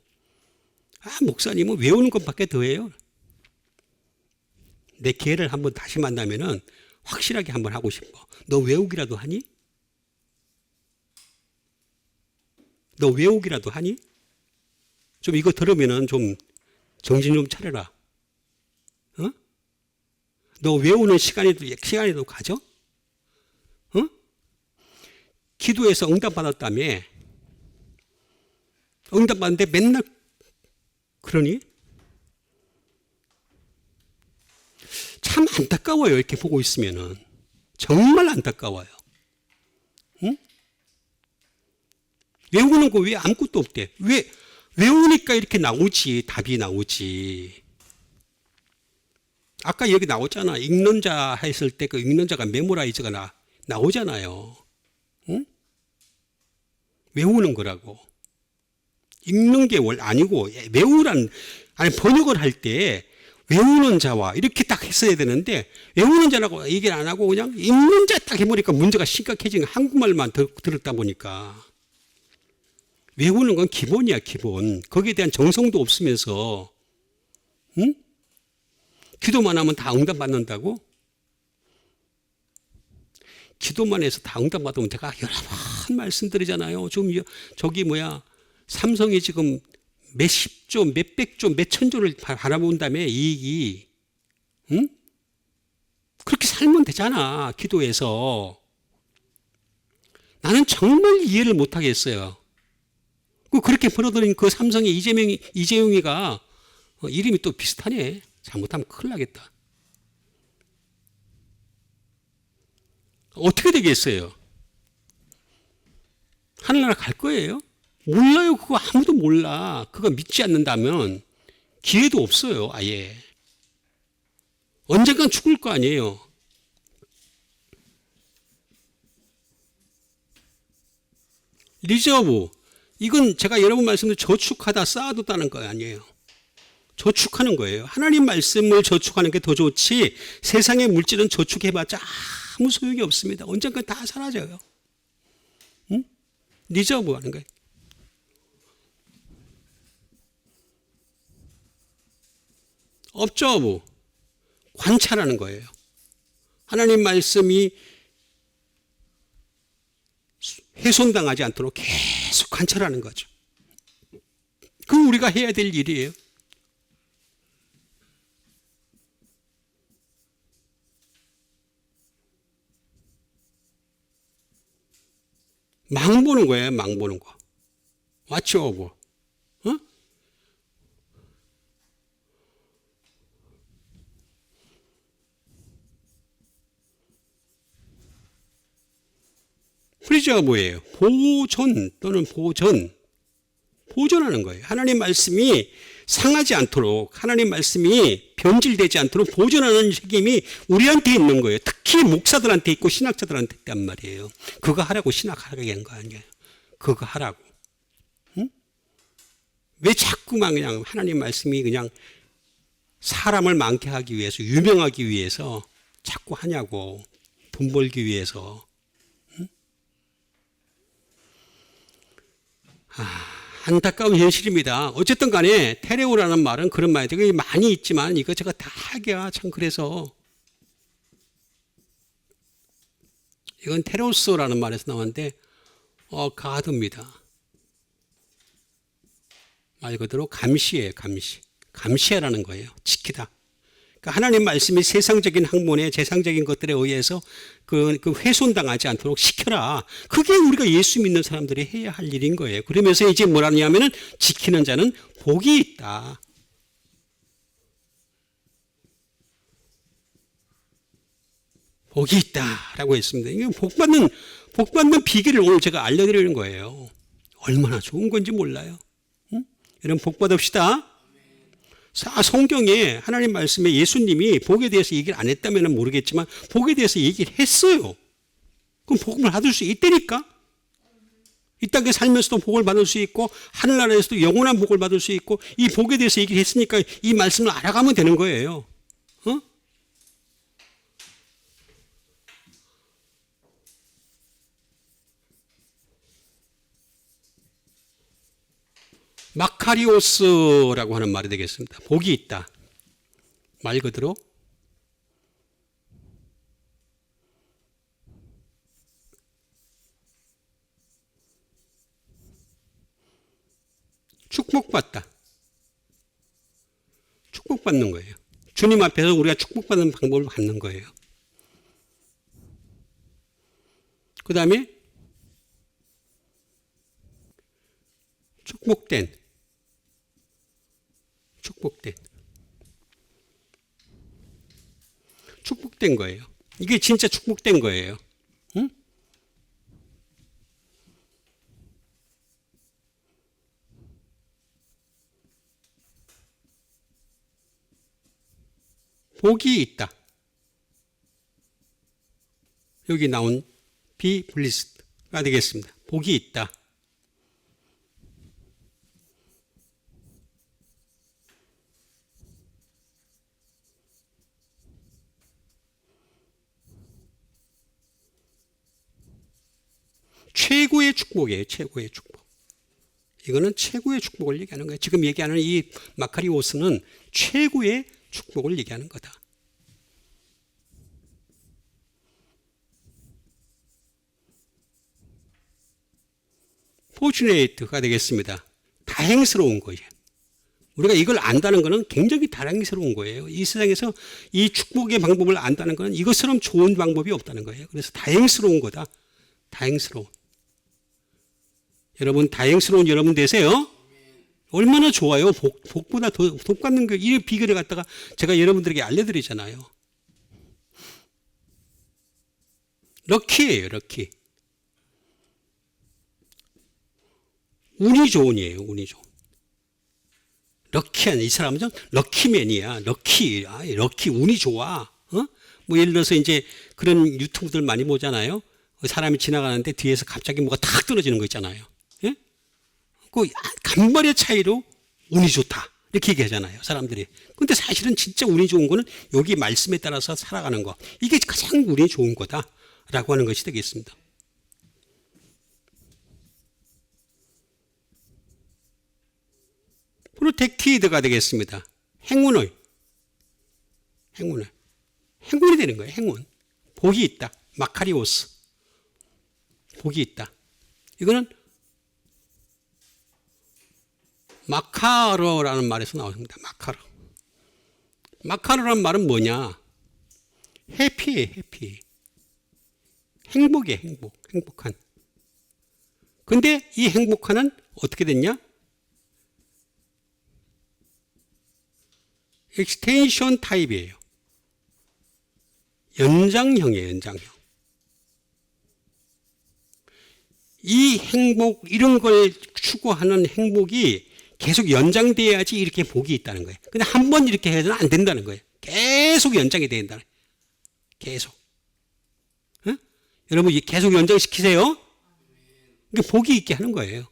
목사님은 외우는 것밖에 더 해요. 내 기회를 한번 다시 만나면은 확실하게 한번 하고 싶어. 너 외우기라도 하니? 너 외우기라도 하니? 좀 이거 들으면은 좀 정신 좀 차려라. 어? 너 외우는 시간에도 가져? 어? 기도해서 응답받았다며. 응답받는데 맨날 그러니? 참 안타까워요. 이렇게 보고 있으면은. 정말 안타까워요. 응? 외우는 거 왜 아무것도 없대? 왜 외우니까 이렇게 나오지. 답이 나오지. 아까 여기 나오잖아. 읽는 자 했을 때 그 읽는 자가 메모라이저가 나오잖아요. 응? 외우는 거라고. 읽는 게 아니고 아니 번역을 할 때 외우는 자와 이렇게 딱 했어야 되는데 외우는 자라고 얘기를 안 하고 그냥 읽는 자 딱 해보니까 문제가 심각해지는 한국말만 들었다 보니까 외우는 건 기본이야 기본. 거기에 대한 정성도 없으면서 응? 기도만 하면 다 응답받는다고? 기도만 해서 다 응답받으면 제가 여러 번 말씀드리잖아요. 저기 삼성이 지금 몇십조, 몇백조, 몇천조를 바라본 다음에 이익이 응? 그렇게 살면 되잖아. 기도해서. 나는 정말 이해를 못하겠어요. 그렇게 벌어들인 그 삼성의 이재용이가 이름이 또 비슷하네. 잘못하면 큰일 나겠다. 어떻게 되겠어요? 하늘나라 갈 거예요? 몰라요. 그거 아무도 몰라. 그거 믿지 않는다면 기회도 없어요. 아예. 언젠간 죽을 거 아니에요. 리저브. 이건 제가 여러 번 말씀드린 저축하다 쌓아뒀다는 거 아니에요. 저축하는 거예요. 하나님 말씀을 저축하는 게 더 좋지 세상의 물질은 저축해봤자 아무 소용이 없습니다. 언젠간 다 사라져요. 응? 리저브 하는 거예요. 업저브. 관찰하는 거예요. 하나님 말씀이 훼손당하지 않도록 계속 관찰하는 거죠. 그건 우리가 해야 될 일이에요. 망 보는 거예요. 망 보는 거. watch over. 어? 프리저가 뭐예요? 보존 또는 보존하는 거예요. 하나님 말씀이 상하지 않도록 하나님 말씀이 변질되지 않도록 보존하는 책임이 우리한테 있는 거예요. 특히 목사들한테 있고 신학자들한테 있단 말이에요. 그거 하라고 신학하라는 거 아니에요. 그거 하라고. 응? 왜 자꾸만 그냥 하나님 말씀이 그냥 사람을 많게 하기 위해서 유명하기 위해서 자꾸 하냐고. 돈 벌기 위해서. 응? 안타까운 현실입니다. 어쨌든 간에 테레오라는 말은 그런 말이 되게 많이 있지만 이것저것 다 하기가 참 그래서 이건 테로스라는 말에서 나왔는데 가드입니다. 말 그대로 감시예요. 감시하라는 거예요. 지키다. 그러니까 하나님 말씀이 세상적인 학문에 재상적인 것들에 의해서 그 훼손당하지 않도록 시켜라. 그게 우리가 예수 믿는 사람들이 해야 할 일인 거예요. 그러면서 이제 뭐라냐면은 지키는 자는 복이 있다. 복이 있다라고 했습니다. 이게 복 받는 비결을 오늘 제가 알려드리는 거예요. 얼마나 좋은 건지 몰라요. 응? 여러분 복 받읍시다. 성경에 하나님 말씀에 예수님이 복에 대해서 얘기를 안 했다면 모르겠지만 복에 대해서 얘기를 했어요. 그럼 복을 받을 수 있다니까. 이 땅에 살면서도 복을 받을 수 있고 하늘나라에서도 영원한 복을 받을 수 있고 이 복에 대해서 얘기를 했으니까 이 말씀을 알아가면 되는 거예요. 마카리오스라고 하는 말이 되겠습니다. 복이 있다. 말 그대로 축복받다. 축복받는 거예요. 주님 앞에서 우리가 축복받는 방법을 받는 거예요. 그 다음에 축복된 거예요. 이게 진짜 축복된 거예요. 응? 복이 있다. 여기 나온 be blessed가 되겠습니다. 복이 있다. 최고의 축복이에요. 최고의 축복. 이거는 최고의 축복을 얘기하는 거예요. 지금 얘기하는 이 마카리오스는 최고의 축복을 얘기하는 거다. 포르추네이트가 되겠습니다. 다행스러운 거예요. 우리가 이걸 안다는 것은 굉장히 다행스러운 거예요. 이 세상에서 이 축복의 방법을 안다는 것은 이것처럼 좋은 방법이 없다는 거예요. 그래서 다행스러운 거다. 다행스러운. 여러분 다행스러운 여러분 되세요. 얼마나 좋아요. 복보다 더 복 받는 이 비결을 갖다가 제가 여러분들에게 알려드리잖아요. 럭키예요. 럭키. 운이 좋은이에요. 운이 좋은. 럭키한 이 사람은 럭키맨이야. 럭키 운이 좋아. 뭐 예를 들어서 이제 그런 유튜브들 많이 보잖아요. 사람이 지나가는데 뒤에서 갑자기 뭐가 탁 떨어지는 거 있잖아요. 예? 그 간발의 차이로 운이 좋다. 이렇게 얘기하잖아요. 사람들이. 근데 사실은 진짜 운이 좋은 거는 여기 말씀에 따라서 살아가는 거. 이게 가장 운이 좋은 거다라고 하는 것이 되겠습니다. 프로텍티드가 되겠습니다. 행운이 되는 거예요. 행운. 복이 있다. 마카리오스. 복이 있다. 이거는 마카로라는 말에서 나옵니다. 마카로라는 말은 뭐냐? 해피예요. 해피. 행복이에요. 행복한. 근데 이 행복한은 어떻게 됐냐? 익스텐션 타입이에요. 연장형이에요. 연장형. 이 행복 이런 걸 추구하는 행복이 계속 연장돼야지 이렇게 복이 있다는 거예요. 근데 한 번 이렇게 해서는 안 된다는 거예요. 계속 연장이 돼야 된다는 거예요. 계속. 어? 여러분 계속 연장시키세요. 그러니까 복이 있게 하는 거예요.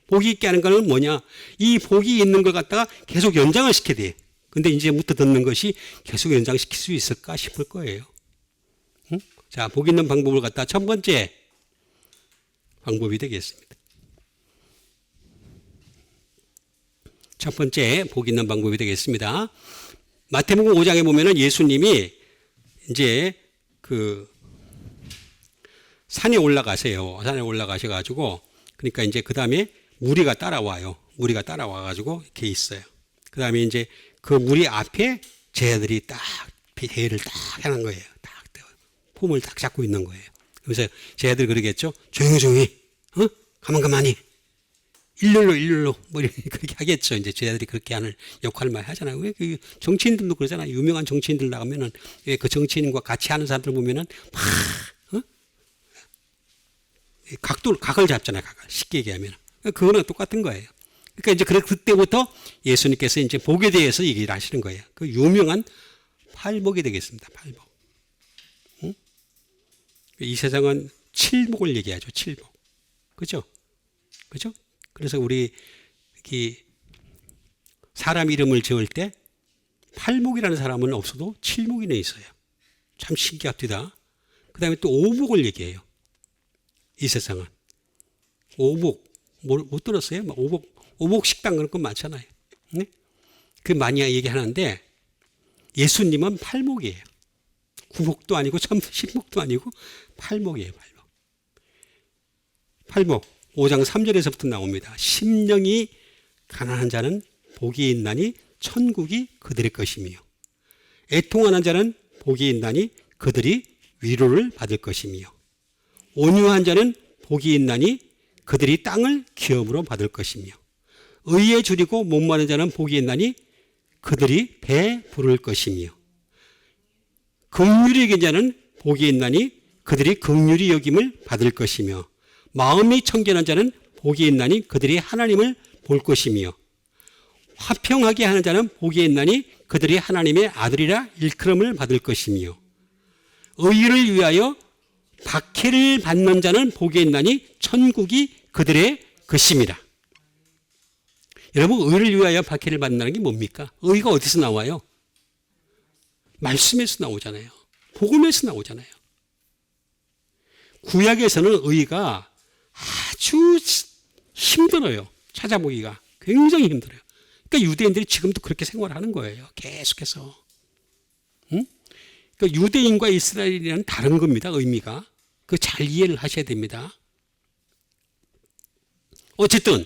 복이 있게 하는 거는 뭐냐? 이 복이 있는 걸 갖다가 계속 연장을 시켜야 돼요. 근데 이제부터 듣는 것이 계속 연장시킬 수 있을까 싶을 거예요. 응? 자, 복 있는 방법을 갖다 첫 번째 방법이 되겠습니다. 첫 번째 복 있는 방법이 되겠습니다. 마태복음 5장에 보면은 예수님이 이제 그 산에 올라가세요. 산에 올라가셔가지고 그러니까 이제 그 다음에 무리가 따라와요. 무리가 따라와가지고 이렇게 있어요. 그 다음에 이제 그 무리 앞에 제자들이 딱 대회를 딱 하는 거예요. 딱 폼을 딱 잡고 있는 거예요. 그래서 제자들이 그러겠죠. 조용히, 가만히. 일렬로, 뭐, 그렇게 하겠죠. 이제 제자들이 그렇게 하는 역할을 많이 하잖아요. 왜 그 정치인들도 그러잖아요. 유명한 정치인들 나가면은, 왜 그 정치인과 같이 하는 사람들 보면은, 각을 잡잖아요. 쉽게 얘기하면. 그거는 똑같은 거예요. 그러니까 이제 그때부터 예수님께서 이제 복에 대해서 얘기를 하시는 거예요. 그 유명한 팔복이 되겠습니다. 팔복. 응? 이 세상은 칠복을 얘기하죠. 칠복. 그죠? 그래서 우리 사람 이름을 지을 때 팔복이라는 사람은 없어도 칠복이나 있어요. 참 신기합니다. 그 다음에 또 오복을 얘기해요. 이 세상은. 오복. 못 들었어요? 오복 식당 그런 거 많잖아요. 네? 그 많이 얘기하는데 예수님은 팔복이에요. 구복도 아니고 십복도 아니고 팔복이에요. 팔복. 5장 3절에서부터 나옵니다. 심령이 가난한 자는 복이 있나니 천국이 그들의 것이며 애통하는 자는 복이 있나니 그들이 위로를 받을 것이며 온유한 자는 복이 있나니 그들이 땅을 기업으로 받을 것이며 의에 줄이고 목마른 자는 복이 있나니 그들이 배 부를 것이며 긍휼히 여긴 자는 복이 있나니 그들이 긍휼히 여김을 받을 것이며 마음이 청결한 자는 복이 있나니 그들이 하나님을 볼 것이며 화평하게 하는 자는 복이 있나니 그들이 하나님의 아들이라 일컬음을 받을 것이며 의를 위하여 박해를 받는 자는 복이 있나니 천국이 그들의 것입니다. 여러분 의를 위하여 박해를 받는다는 게 뭡니까? 의가 어디서 나와요? 말씀에서 나오잖아요. 복음에서 나오잖아요. 구약에서는 의가 아주 힘들어요. 찾아보기가 굉장히 힘들어요. 그러니까 유대인들이 지금도 그렇게 생활하는 거예요. 계속해서. 응? 그러니까 유대인과 이스라엘이라는 다른 겁니다. 의미가. 그 잘 이해를 하셔야 됩니다. 어쨌든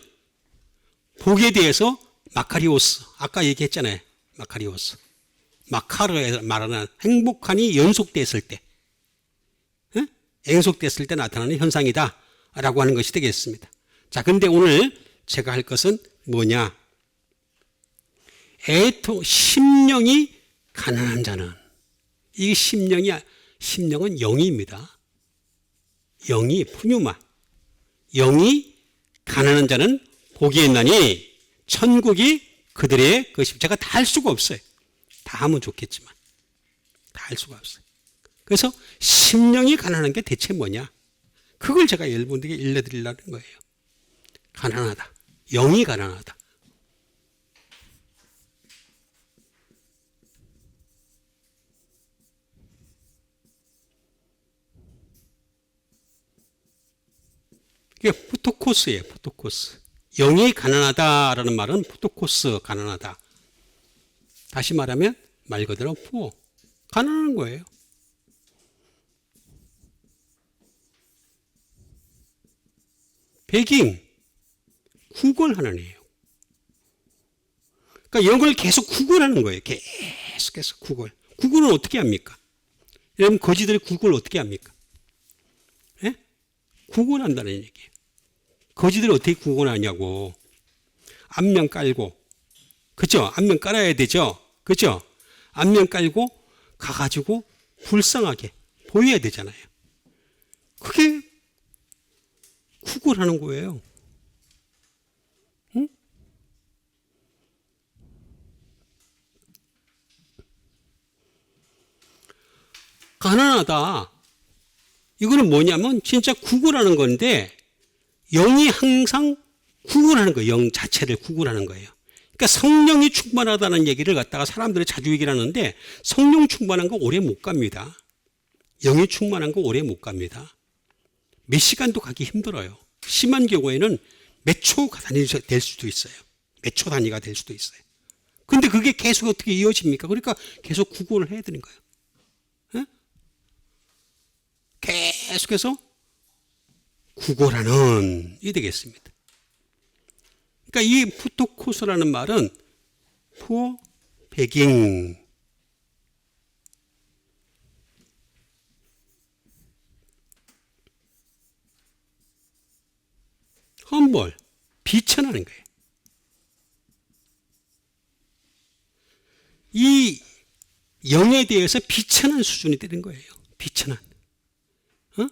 복에 대해서 마카리오스 아까 얘기했잖아요. 마카리오스 마카르에 말하는 행복한이 연속됐을 때 연속됐을 때 나타나는 현상이다 라고 하는 것이 되겠습니다. 자, 근데 오늘 제가 할 것은 뭐냐? 심령이 가난한 자는 이 심령은 영입니다. 영이 푸뉴마 영이 가난한 자는 복이 있나니 천국이 그들의 것입니다. 제가 다 할 수가 없어요. 다 하면 좋겠지만 다 할 수가 없어요. 그래서 심령이 가난한 게 대체 뭐냐? 그걸 제가 여러분들에게 일러드리려는 거예요. 가난하다. 영이 가난하다. 이게 푸토코스예요. 푸토코스. 영이 가난하다라는 말은 푸토코스 가난하다. 다시 말하면 말 그대로 푸어. 가난한 거예요. 베깅. 구걸하는 애예요. 그러니까 영을 계속 구걸하는 거예요. 계속해서 구걸. 구걸은 어떻게 합니까? 여러분 거지들이 구걸 어떻게 합니까? 예? 구걸한다는 얘기예요. 거지들이 어떻게 구걸하냐고. 안면 깔고. 그죠? 안면 깔아야 되죠? 그죠? 안면 깔고 가가지고 불쌍하게 보여야 되잖아요. 그게 구걸하는 거예요. 응? 가난하다. 이거는 뭐냐면 진짜 구걸하는 건데 영이 항상 구걸하는 거예요. 영 자체를 구걸하는 거예요. 그러니까 성령이 충만하다는 얘기를 갖다가 사람들이 자주 얘기를 하는데 성령 충만한 거 오래 못 갑니다. 영이 충만한 거 오래 못 갑니다. 몇 시간도 가기 힘들어요. 심한 경우에는 몇 초 단위가 될 수도 있어요. 몇 초 단위가 될 수도 있어요. 근데 그게 계속 어떻게 이어집니까? 그러니까 계속 구걸을 해야 되는 거예요. 에? 계속해서 구걸하는 이 되겠습니다. 그러니까 이 푸토코스라는 말은 for begging, humble, 비천하는 거예요. 이 영에 대해서 비천한 수준이 되는 거예요. 비천한. 어?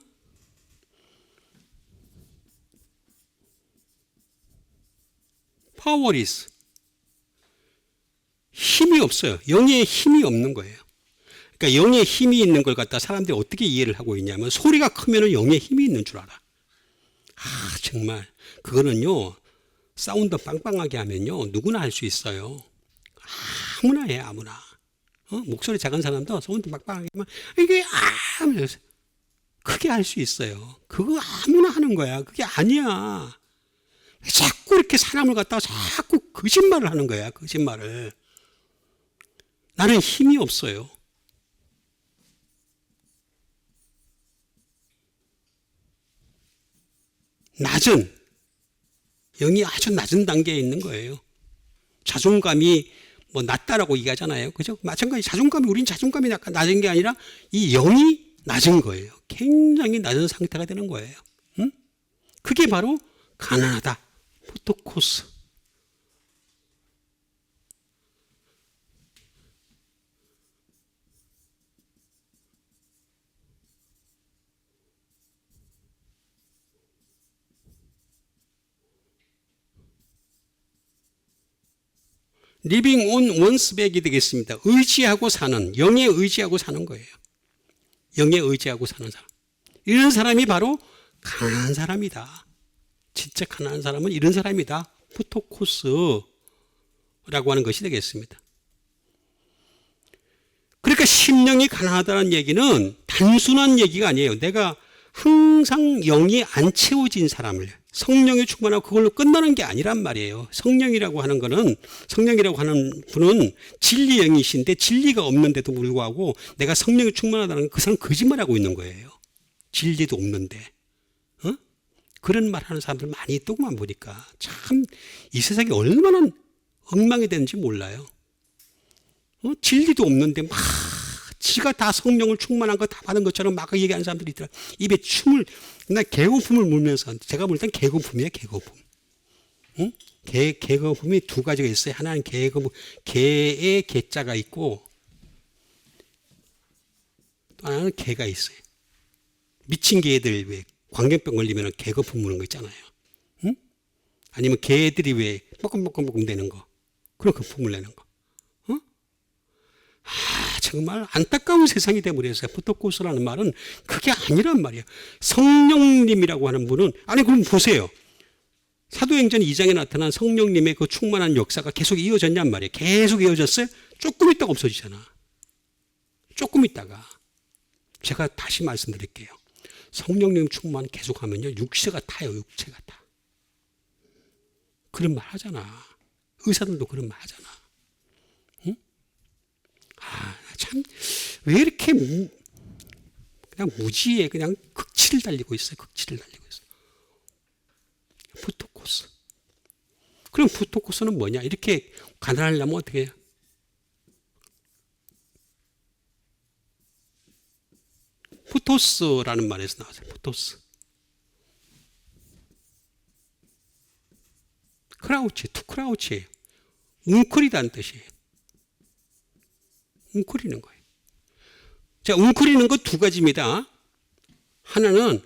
powerless. 힘이 없어요. 영에 힘이 없는 거예요. 그러니까 영에 힘이 있는 걸 갖다 사람들이 어떻게 이해를 하고 있냐면 소리가 크면 영에 힘이 있는 줄 알아. 아, 정말. 그거는요, 사운드 빵빵하게 하면요, 누구나 할 수 있어요. 아무나 해, 아무나. 목소리 작은 사람도 사운드 빵빵하게 하면, 이게, 크게 할 수 있어요. 그거 아무나 하는 거야. 그게 아니야. 자꾸 이렇게 사람을 갖다가 자꾸 거짓말을 하는 거야, 거짓말을. 나는 힘이 없어요. 낮은, 영이 아주 낮은 단계에 있는 거예요. 자존감이 뭐 낮다라고 얘기하잖아요. 그죠? 마찬가지 자존감이, 우린 자존감이 약간 낮은 게 아니라 이 영이 낮은 거예요. 굉장히 낮은 상태가 되는 거예요. 응? 그게 바로 가난하다. 푸토코스. living on one's back이 되겠습니다. 의지하고 사는, 영에 의지하고 사는 거예요. 영에 의지하고 사는 사람. 이런 사람이 바로 가난한 사람이다. 진짜 가난한 사람은 이런 사람이다. 푸토코스라고 하는 것이 되겠습니다. 그러니까 심령이 가난하다는 얘기는 단순한 얘기가 아니에요. 내가 항상 영이 안 채워진 사람을, 성령이 충만하고 그걸로 끝나는 게 아니란 말이에요. 성령이라고 하는 거는, 성령이라고 하는 분은 진리 영이신데 진리가 없는데도 불구하고 내가 성령이 충만하다는 그 사람 거짓말하고 있는 거예요. 진리도 없는데. 그런 말 하는 사람들 많이 있더구만 보니까. 참 이 세상이 얼마나 엉망이 되는지 몰라요. 진리도 없는데 막 지가 다 성령을 충만한 거 다 받은 것처럼 막 얘기하는 사람들이 있더라. 입에 춤을, 나 개거품을 물면서, 제가 볼 땐 개거품이에요, 개거품. 응? 개거품이 두 가지가 있어요. 하나는 개거품, 개의 개자가 있고, 또 하나는 개가 있어요. 미친 개들 왜 광견병 걸리면 개거품 무는 거 있잖아요. 응? 아니면 개들이 왜 뻐끔뻐끔뻐끔 되는 거, 그런 거품을 내는 거. 정말 안타까운 세상이 되어버렸어요. 푸토코스라는 말은 그게 아니란 말이에요. 성령님이라고 하는 분은, 아니 그럼 보세요. 사도행전 2장에 나타난 성령님의 그 충만한 역사가 계속 이어졌냔 말이에요. 계속 이어졌어요. 조금 있다가 없어지잖아. 조금 있다가. 제가 다시 말씀드릴게요. 성령님 충만 계속하면요, 육체가 타요. 육체가 타. 그런 말 하잖아. 의사들도 그런 말 하잖아. 응? 참, 왜 이렇게 그냥 무지에 그냥 극치를 달리고 있어요. 극치를 달리고 있어요. 푸토코스. 그럼 푸토코스는 뭐냐? 이렇게 가난하려면 어떻게 해요? 푸토스라는 말에서 나왔어요. 푸토스. 크라우치, 투 크라우치예요. 웅크리다는 뜻이에요. 웅크리는 거예요. 자, 웅크리는 거 두 가지입니다. 하나는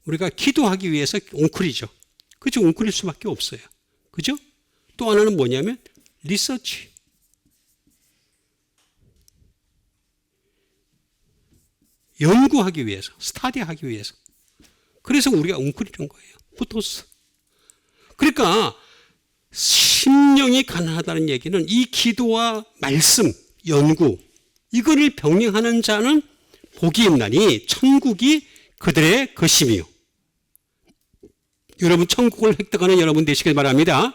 우리가 기도하기 위해서 웅크리죠. 그죠? 웅크릴 수밖에 없어요. 그죠? 또 하나는 뭐냐면 리서치. 연구하기 위해서, 스타디하기 위해서. 그래서 우리가 웅크리는 거예요. 포토스. 그러니까 심령이 가난하다는 얘기는 이 기도와 말씀, 연구, 이거를 병행하는 자는 복이 있나니 천국이 그들의 것이며. 여러분 천국을 획득하는 여러분 되시길 바랍니다.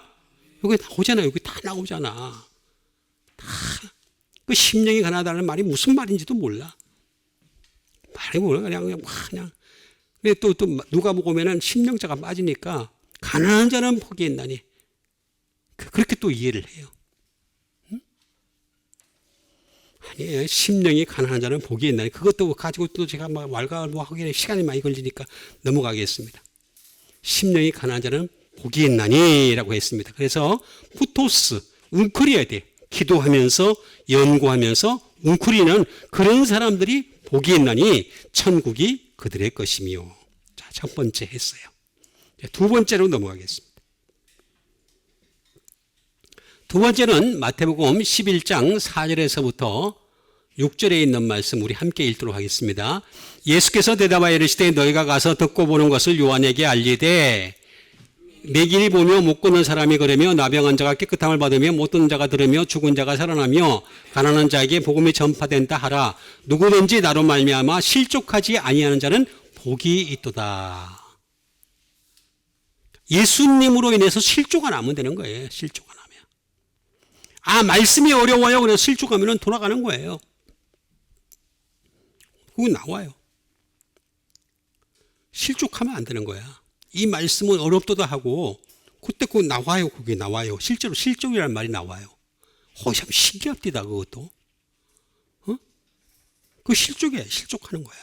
여기 나오잖아요. 여기 다 나오잖아. 다. 그 심령이 가난하다는 말이 무슨 말인지도 몰라. 말이 몰라. 그냥. 근데 또 누가 보면은 심령자가 빠지니까 가난한 자는 복이 있나니. 그렇게 또 이해를 해요. 응? 아니에요. 심령이 가난한 자는 복이 있나니. 그것도 가지고 또 제가 막 왈가왈부하기에 시간이 많이 걸리니까 넘어가겠습니다. 심령이 가난한 자는 복이 있나니라고 했습니다. 그래서 푸토스, 웅크려야 돼. 기도하면서 연구하면서 웅크리는 그런 사람들이 복이 있나니 천국이 그들의 것이며. 자, 첫 번째 했어요. 두 번째로 넘어가겠습니다. 두 번째는 마태복음 11장 4절에서부터 6절에 있는 말씀 우리 함께 읽도록 하겠습니다. 예수께서 대답하여 이르시되 너희가 가서 듣고 보는 것을 요한에게 알리되 내 길이 보며 못 걷는 사람이 걸으며 나병한 자가 깨끗함을 받으며 못 듣는 자가 들으며 죽은 자가 살아나며 가난한 자에게 복음이 전파된다 하라. 누구든지 나로 말미암아 실족하지 아니하는 자는 복이 있도다. 예수님으로 인해서 실족 안 하면 되는 거예요. 실족 안 하면. 말씀이 어려워요. 그래서 실족하면 돌아가는 거예요. 그거 나와요. 실족하면 안 되는 거야. 이 말씀은 어렵도다 하고 그때 그거 나와요. 그게 나와요. 실제로 실족이라는 말이 나와요. 참 신기합니다. 그것도. 그 실족이에요. 실족하는 거야.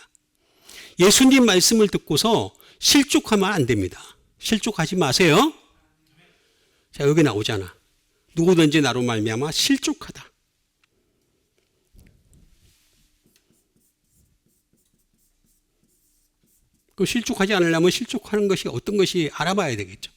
예수님 말씀을 듣고서 실족하면 안 됩니다. 실족하지 마세요. 자, 여기 나오잖아. 누구든지 나로 말미암아 실족하다. 그 실족하지 않으려면 실족하는 것이 어떤 것이 알아봐야 되겠죠.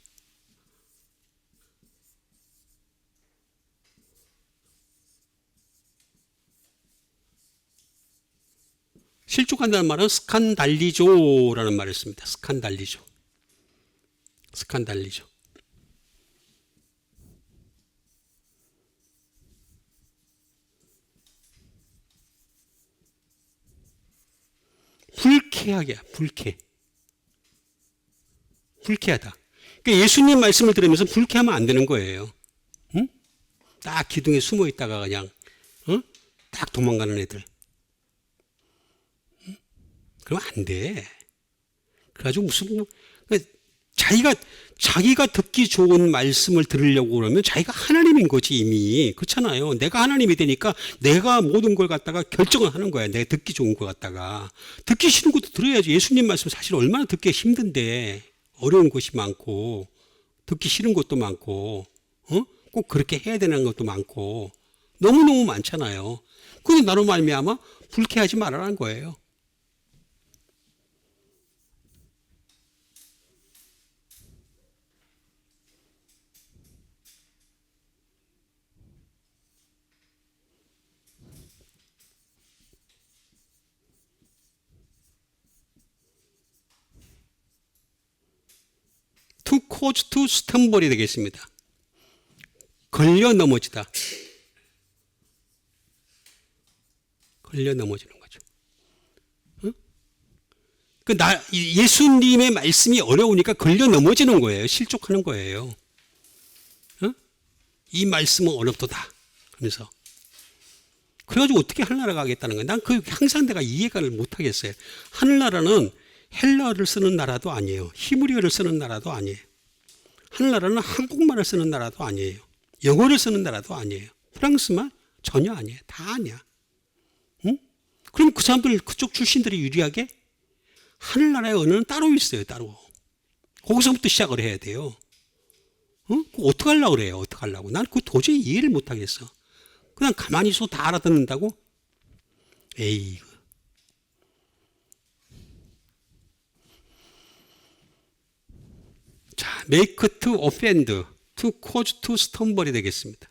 실족한다는 말은 스칸달리조라는 말을 씁니다. 스칸달리조. 불쾌하게, 불쾌하다. 그러니까 예수님 말씀을 들으면서 불쾌하면 안 되는 거예요. 응? 딱 기둥에 숨어 있다가 그냥 딱 도망가는 애들. 응? 그러면 안 돼. 그래가지고 무슨 자기가 듣기 좋은 말씀을 들으려고 그러면 자기가 하나님인 거지 이미. 그렇잖아요. 내가 하나님이 되니까 내가 모든 걸 갖다가 결정을 하는 거야. 내가 듣기 좋은 걸 갖다가. 듣기 싫은 것도 들어야지. 예수님 말씀 사실 얼마나 듣기가 힘든데. 어려운 것이 많고 듣기 싫은 것도 많고 꼭 그렇게 해야 되는 것도 많고 너무너무 많잖아요. 그런데 나로 말미암아 불쾌하지 말아라는 거예요. To cause to stumble이 되겠습니다. 걸려 넘어지다. 걸려 넘어지는 거죠. 예수님의 말씀이 어려우니까 걸려 넘어지는 거예요. 실족하는 거예요. 이 말씀은 어렵도다. 그러면서. 그래가지고 어떻게 하늘나라 가겠다는 거예요. 난 항상 내가 이해를 못 하겠어요. 하늘나라는 헬라어를 쓰는 나라도 아니에요. 히브리어를 쓰는 나라도 아니에요. 하늘나라는 한국말을 쓰는 나라도 아니에요. 영어를 쓰는 나라도 아니에요. 프랑스말 전혀 아니에요. 다 아니야. 응? 그럼 그 사람들 그쪽 출신들이 유리하게 하늘나라의 언어는 따로 있어요. 따로. 거기서부터 시작을 해야 돼요. 그거 어떻게 하려고 그래요? 어떻게 하려고. 난 그거 도저히 이해를 못 하겠어. 그냥 가만히 있어도 다 알아듣는다고? 에이. 자, make to offend, to cause to stumble이 되겠습니다.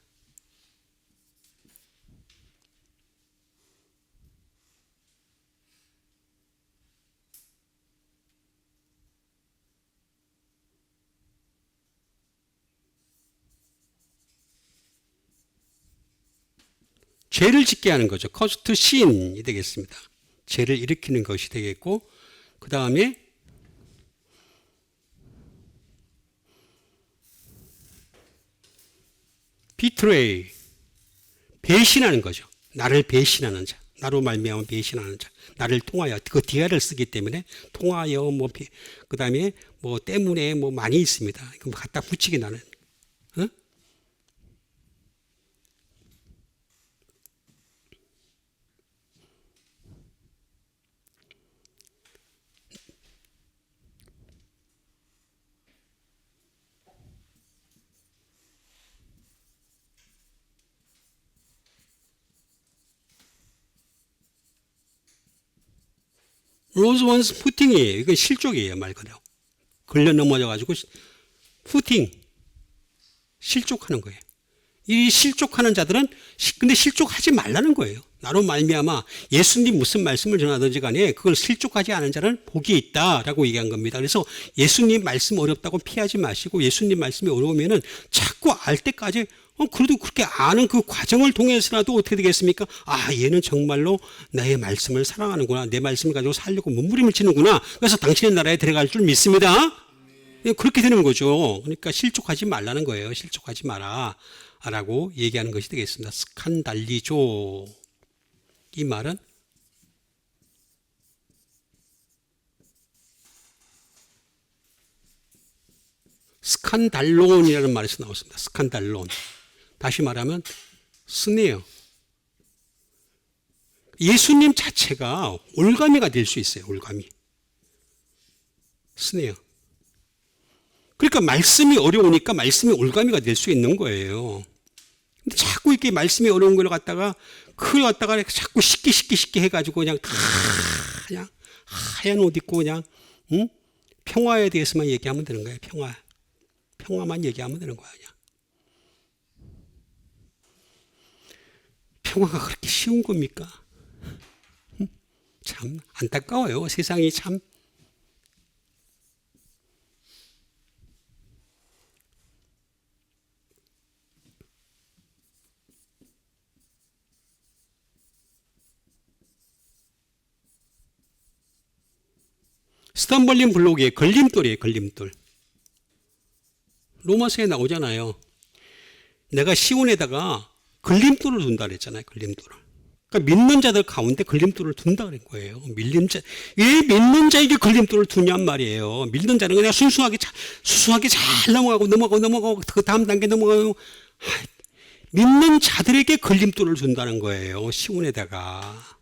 죄를 짓게 하는 거죠. cause to sin이 되겠습니다. 죄를 일으키는 것이 되겠고, 그 다음에 betray, 배신하는 거죠. 나를 배신하는 자, 나로 말미암아 배신하는 자, 나를 통하여, 그 디아를 쓰기 때문에 통하여 뭐 그 다음에 뭐 때문에 뭐 많이 있습니다. 그럼 갖다 붙이기 나는. 어? 로즈 원스 푸팅이에요. 이건 실족이에요, 말 그대로. 걸려 넘어져가지고 푸팅, 실족하는 거예요. 이 실족하는 자들은 근데 실족하지 말라는 거예요. 나로 말미암아 예수님 무슨 말씀을 전하든지 간에 그걸 실족하지 않은 자는 복이 있다라고 얘기한 겁니다. 그래서 예수님 말씀 어렵다고 피하지 마시고 예수님 말씀이 어려우면은 자꾸 알 때까지 그래도 그렇게 아는 그 과정을 통해서라도 어떻게 되겠습니까? 아, 얘는 정말로 나의 말씀을 사랑하는구나. 내 말씀을 가지고 살려고 몸부림을 치는구나. 그래서 당신의 나라에 들어갈 줄 믿습니다. 그렇게 되는 거죠. 그러니까 실족하지 말라는 거예요. 실족하지 마라 라고 얘기하는 것이 되겠습니다. 스칸달리조, 이 말은 스칸달론이라는 말에서 나왔습니다. 스칸달론. 다시 말하면 스네어. 예수님 자체가 올가미가 될 수 있어요. 올가미. 스네어. 그러니까 말씀이 어려우니까 말씀이 올가미가 될 수 있는 거예요. 근데 자꾸 이렇게 말씀이 어려운 걸 갖다가 그걸 갖다가 자꾸 쉽게 해가지고 그냥 다 그냥 하얀 옷 입고 그냥 평화에 대해서만 얘기하면 되는 거예요. 평화만 얘기하면 되는 거야. 그냥. 평화가 그렇게 쉬운 겁니까? 참 안타까워요. 세상이 참. 스턴벌린 블록의 걸림돌이에요. 걸림돌. 로마서에 나오잖아요. 내가 시온에다가 걸림돌을 둔다 그랬잖아요. 걸림돌을. 그러니까 믿는 자들 가운데 걸림돌을 둔다 그런 거예요. 왜 믿는 자에게 걸림돌을 두냔 말이에요. 믿는 자는 그냥 순수하게 잘 넘어가고 그 다음 단계 넘어가고 믿는 자들에게 걸림돌을 둔다는 거예요. 시온에다가.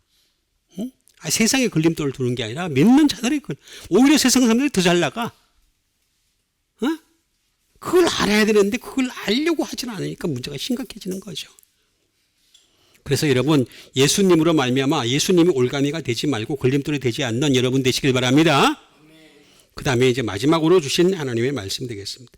세상에 걸림돌을 두는 게 아니라 믿는 자들에게 오히려 세상 사람들이 더 잘 나가. 그걸 알아야 되는데 그걸 알려고 하지는 않으니까 문제가 심각해지는 거죠. 그래서 여러분 예수님으로 말미암아 예수님이 올가미가 되지 말고 걸림돌이 되지 않는 여러분 되시길 바랍니다. 그 다음에 이제 마지막으로 주신 하나님의 말씀 되겠습니다.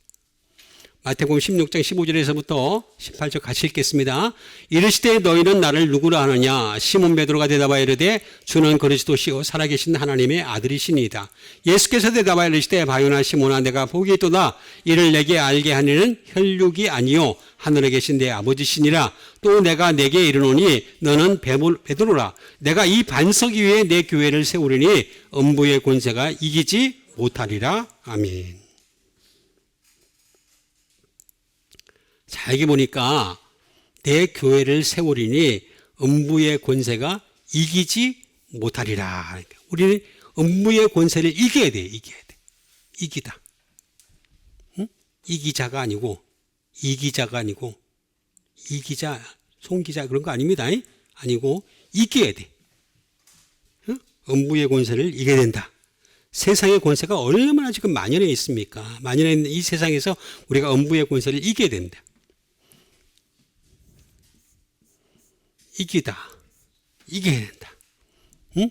마태복음 16장 15절에서부터 18절 같이 읽겠습니다. 이르시되 너희는 나를 누구라 하느냐? 시몬 베드로가 대답하여 이르되 주는 그리스도시요 살아계신 하나님의 아들이시니이다. 예수께서 대답하여 이르시되 바요나 시몬아 내가 복이 있도다. 이를 내게 알게 하니는 혈육이 아니요 하늘에 계신 내 아버지시니라. 또 내가 내게 이르노니 너는 베드로라. 내가 이 반석 위에 내 교회를 세우리니 음부의 권세가 이기지 못하리라. 아멘. 자, 여기 보니까 내 교회를 세우리니 음부의 권세가 이기지 못하리라. 우리는 음부의 권세를 이겨야 돼. 이기다. 응? 이기자가 아니고 이기자, 송기자 그런 거 아닙니다. 아니고 이겨야 돼. 응? 음부의 권세를 이겨야 된다. 세상의 권세가 얼마나 지금 만연해 있습니까? 만연해 있는 이 세상에서 우리가 음부의 권세를 이겨야 된다. 이겨야 된다. 응?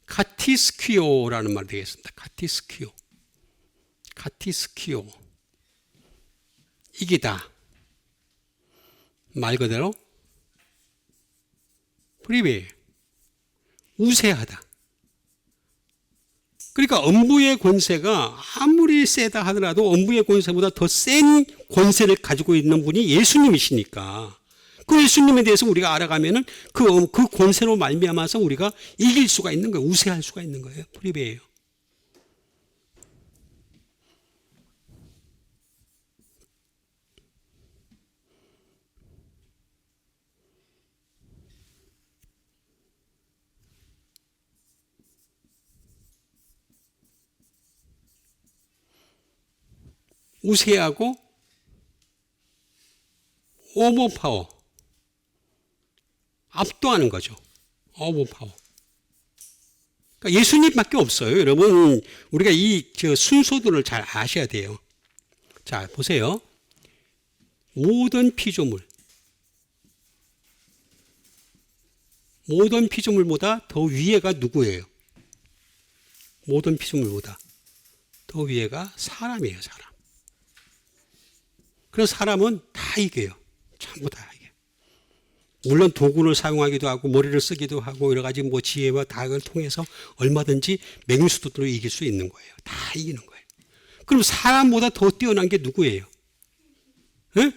카티스퀴오라는 말이 되겠습니다. 카티스퀴오. 이기다. 말 그대로 프리베일, 우세하다. 그러니까 엄부의 권세가 아무리 세다 하더라도 엄부의 권세보다 더 센 권세를 가지고 있는 분이 예수님이시니까 그 예수님에 대해서 우리가 알아가면은 그 권세로 말미암아서 우리가 이길 수가 있는 거예요. 우세할 수가 있는 거예요. 프리베예요. 우세하고 오버파워, 압도하는 거죠. 오버파워. 그러니까 예수님밖에 없어요. 여러분, 우리가 이 순서들을 잘 아셔야 돼요. 자, 보세요. 모든 피조물보다 더 위에가 누구예요? 모든 피조물보다 더 위에가 사람이에요. 사람. 그래서 사람은 다 이겨요. 전부 다 이겨요. 물론 도구를 사용하기도 하고 머리를 쓰기도 하고 여러 가지 지혜와 다각을 통해서 얼마든지 맹수들로 이길 수 있는 거예요. 다 이기는 거예요. 그럼 사람보다 더 뛰어난 게 누구예요? 에?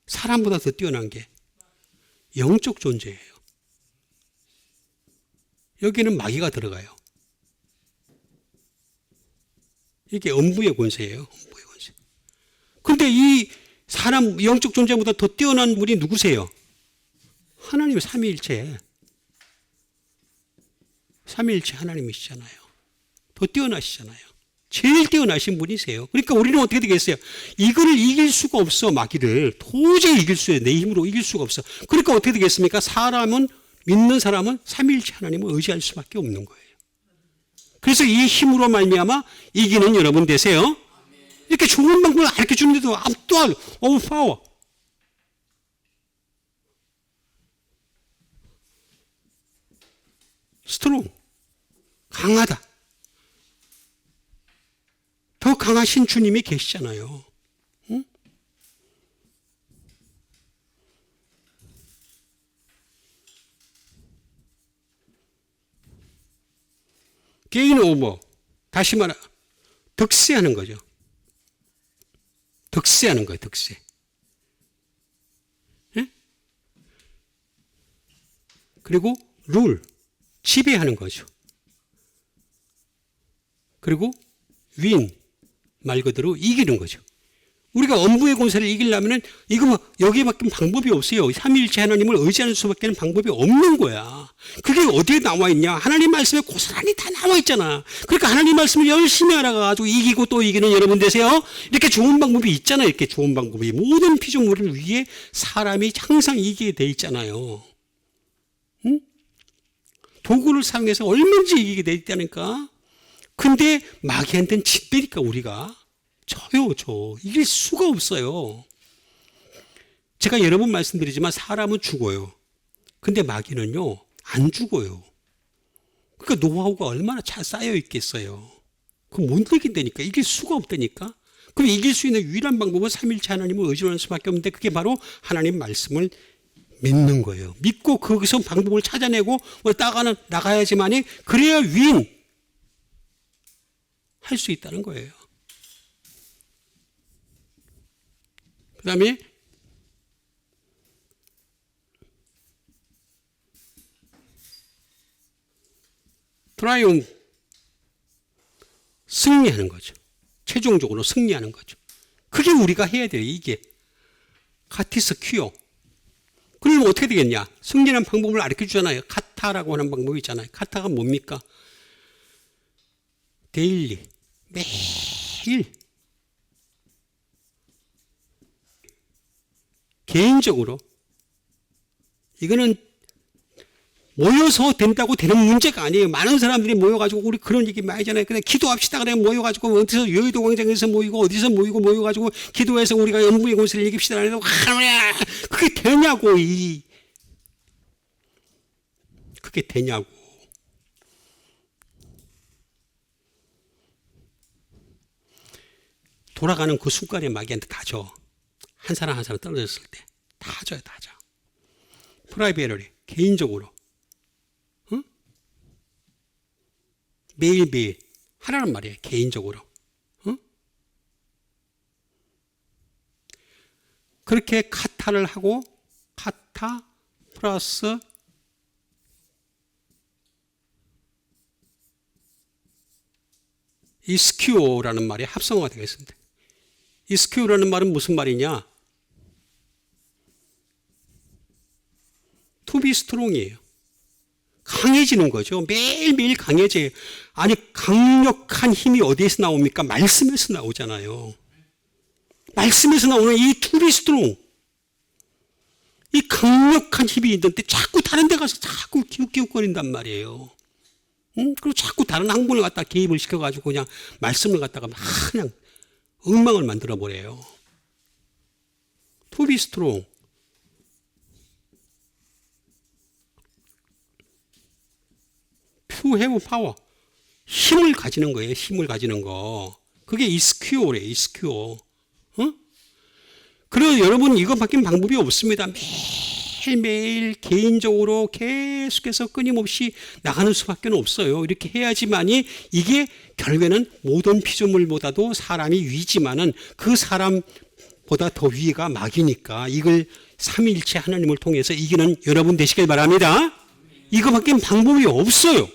사람보다 더 뛰어난 게 영적 존재예요. 여기는 마귀가 들어가요. 이게 엄부의 권세예요. 엄부의 권세. 근데 이 사람 영적 존재보다 더 뛰어난 분이 누구세요? 하나님 삼위일체. 삼위일체 하나님이시잖아요. 더 뛰어나시잖아요. 제일 뛰어나신 분이세요. 그러니까 우리는 어떻게 되겠어요? 이거를 이길 수가 없어. 마귀를 도저히 이길 수 없어요. 내 힘으로 이길 수가 없어. 그러니까 어떻게 되겠습니까? 믿는 사람은 삼위일체 하나님을 의지할 수밖에 없는 거예요. 그래서 이 힘으로 말미암아 이기는 여러분 되세요. 이렇게 좋은 방법을 가르쳐 주는데도 압도할 오버파워. 스트롱. 강하다. 더 강하신 주님이 계시잖아요. 응? 게인 오버. 다시 말해 득세하는 거죠. 득세하는 거예요. 득세. 예? 그리고 룰. 지배하는 거죠. 그리고 윈. 말 그대로 이기는 거죠. 우리가 엄부의 권세를 이기려면 이거 여기에밖에 방법이 없어요. 삼위일체 하나님을 의지하는 수밖에 방법이 없는 거야. 그게 어디에 나와 있냐? 하나님 말씀에 고스란히 다 나와 있잖아. 그러니까 하나님 말씀을 열심히 알아가지고 이기고 또 이기는 여러분 되세요. 이렇게 좋은 방법이 있잖아요. 이렇게 좋은 방법이. 모든 피조물을 위해 사람이 항상 이기게 돼 있잖아요. 응? 도구를 사용해서 얼마든지 이기게 돼 있다니까. 근데 마귀한테는 짓대니까 우리가 저 이길 수가 없어요. 제가 여러 번 말씀드리지만 사람은 죽어요. 근데 마귀는요 안 죽어요. 그러니까 노하우가 얼마나 잘 쌓여 있겠어요. 그럼 못 이긴다니까. 이길 수가 없다니까. 그럼 이길 수 있는 유일한 방법은 삼위일체 하나님을 의존하는 수밖에 없는데 그게 바로 하나님 말씀을 믿는 거예요. 믿고 거기서 방법을 찾아내고 나가야지만이 그래야 할 수 있다는 거예요. 그 다음에 트라이움 승리하는 거죠. 최종적으로 승리하는 거죠. 그게 우리가 해야 돼요. 이게 카티스 퀴어. 그러면 어떻게 되겠냐? 승리하는 방법을 가르쳐 주잖아요. 카타라고 하는 방법이 있잖아요. 카타가 뭡니까? 데일리 매일 개인적으로 이거는 모여서 된다고 되는 문제가 아니에요. 많은 사람들이 모여가지고 우리 그런 얘기 많이 하잖아요. 그냥 기도합시다. 그래 모여가지고 어디서 여의도 광장에서 모이고 어디서 모여가지고 기도해서 우리가 연부의 권세를 이깁시다. 그게 되냐고 그게 되냐고. 돌아가는 그 순간에 마귀한테 다 줘. 한 사람 한 사람 떨어졌을 때 다 줘요, 다 줘. 프라이베러리, 개인적으로. 응? 매일매일 하라는 말이에요, 개인적으로. 응? 그렇게 카타를 하고, 카타 플러스 이스큐오라는 말이 합성어가 되겠습니다. 이스큐오라는 말은 무슨 말이냐? To be strong이에요. 강해지는 거죠. 매일매일 강해져요. 아니, 강력한 힘이 어디에서 나옵니까? 말씀에서 나오잖아요. 말씀에서 나오는 이 to be strong. 이 강력한 힘이 있는데 자꾸 다른 데 가서 자꾸 기웃기웃거린단 말이에요. 그리고 자꾸 다른 학문을 갖다 개입을 시켜가지고 그냥 말씀을 갖다가 막 그냥 엉망을 만들어 버려요. To be strong. To have power. 힘을 가지는 거예요. 힘을 가지는 거. 그게 이스큐오래, 이스큐오. 그래서 여러분 이거 바뀐 방법이 없습니다. 매일매일 개인적으로 계속해서 끊임없이 나가는 수밖에 없어요. 이렇게 해야지만이 이게 결국에는 모든 피조물보다도 사람이 위지만은 그 사람보다 더 위가 마귀니까 이걸 삼위일체 하나님을 통해서 이기는 여러분 되시길 바랍니다. 이거밖에 방법이 없어요.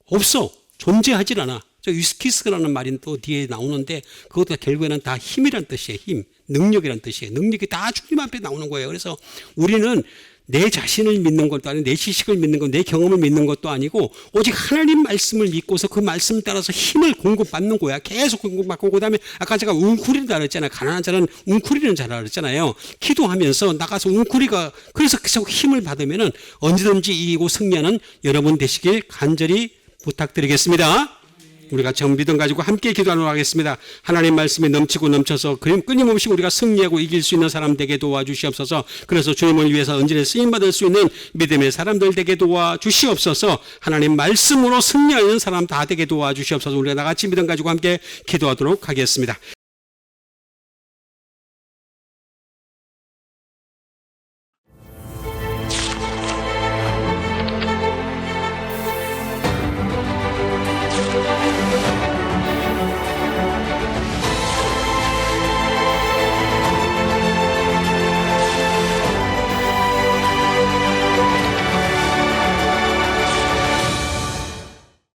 없어. 존재하질 않아. 저 유스키스라는 말이 또 뒤에 나오는데 그것도 결국에는 다 힘이란 뜻이에요. 힘. 능력이란 뜻이에요. 능력이 다 주님 앞에 나오는 거예요. 그래서 우리는 내 자신을 믿는 것도 아니고 내 지식을 믿는 것, 내 경험을 믿는 것도 아니고 오직 하나님 말씀을 믿고서 그 말씀 따라서 힘을 공급받는 거야. 계속 공급받고 그다음에 아까 제가 웅크리다 그랬잖아요. 가난한 자는 웅크리는 자라 그랬잖아요. 기도하면서 나가서 웅크리가 그래서 계속 힘을 받으면은 언제든지 이기고 승리하는 여러분 되시길 간절히 부탁드리겠습니다. 우리가 정 믿음 가지고 함께 기도하도록 하겠습니다. 하나님 말씀에 넘치고 넘쳐서 끊임없이 우리가 승리하고 이길 수 있는 사람 되게 도와주시옵소서. 그래서 주님을 위해서 언제나 쓰임받을 수 있는 믿음의 사람들 되게 도와주시옵소서. 하나님 말씀으로 승리하는 사람 다 되게 도와주시옵소서. 우리가 나같이 믿음 가지고 함께 기도하도록 하겠습니다.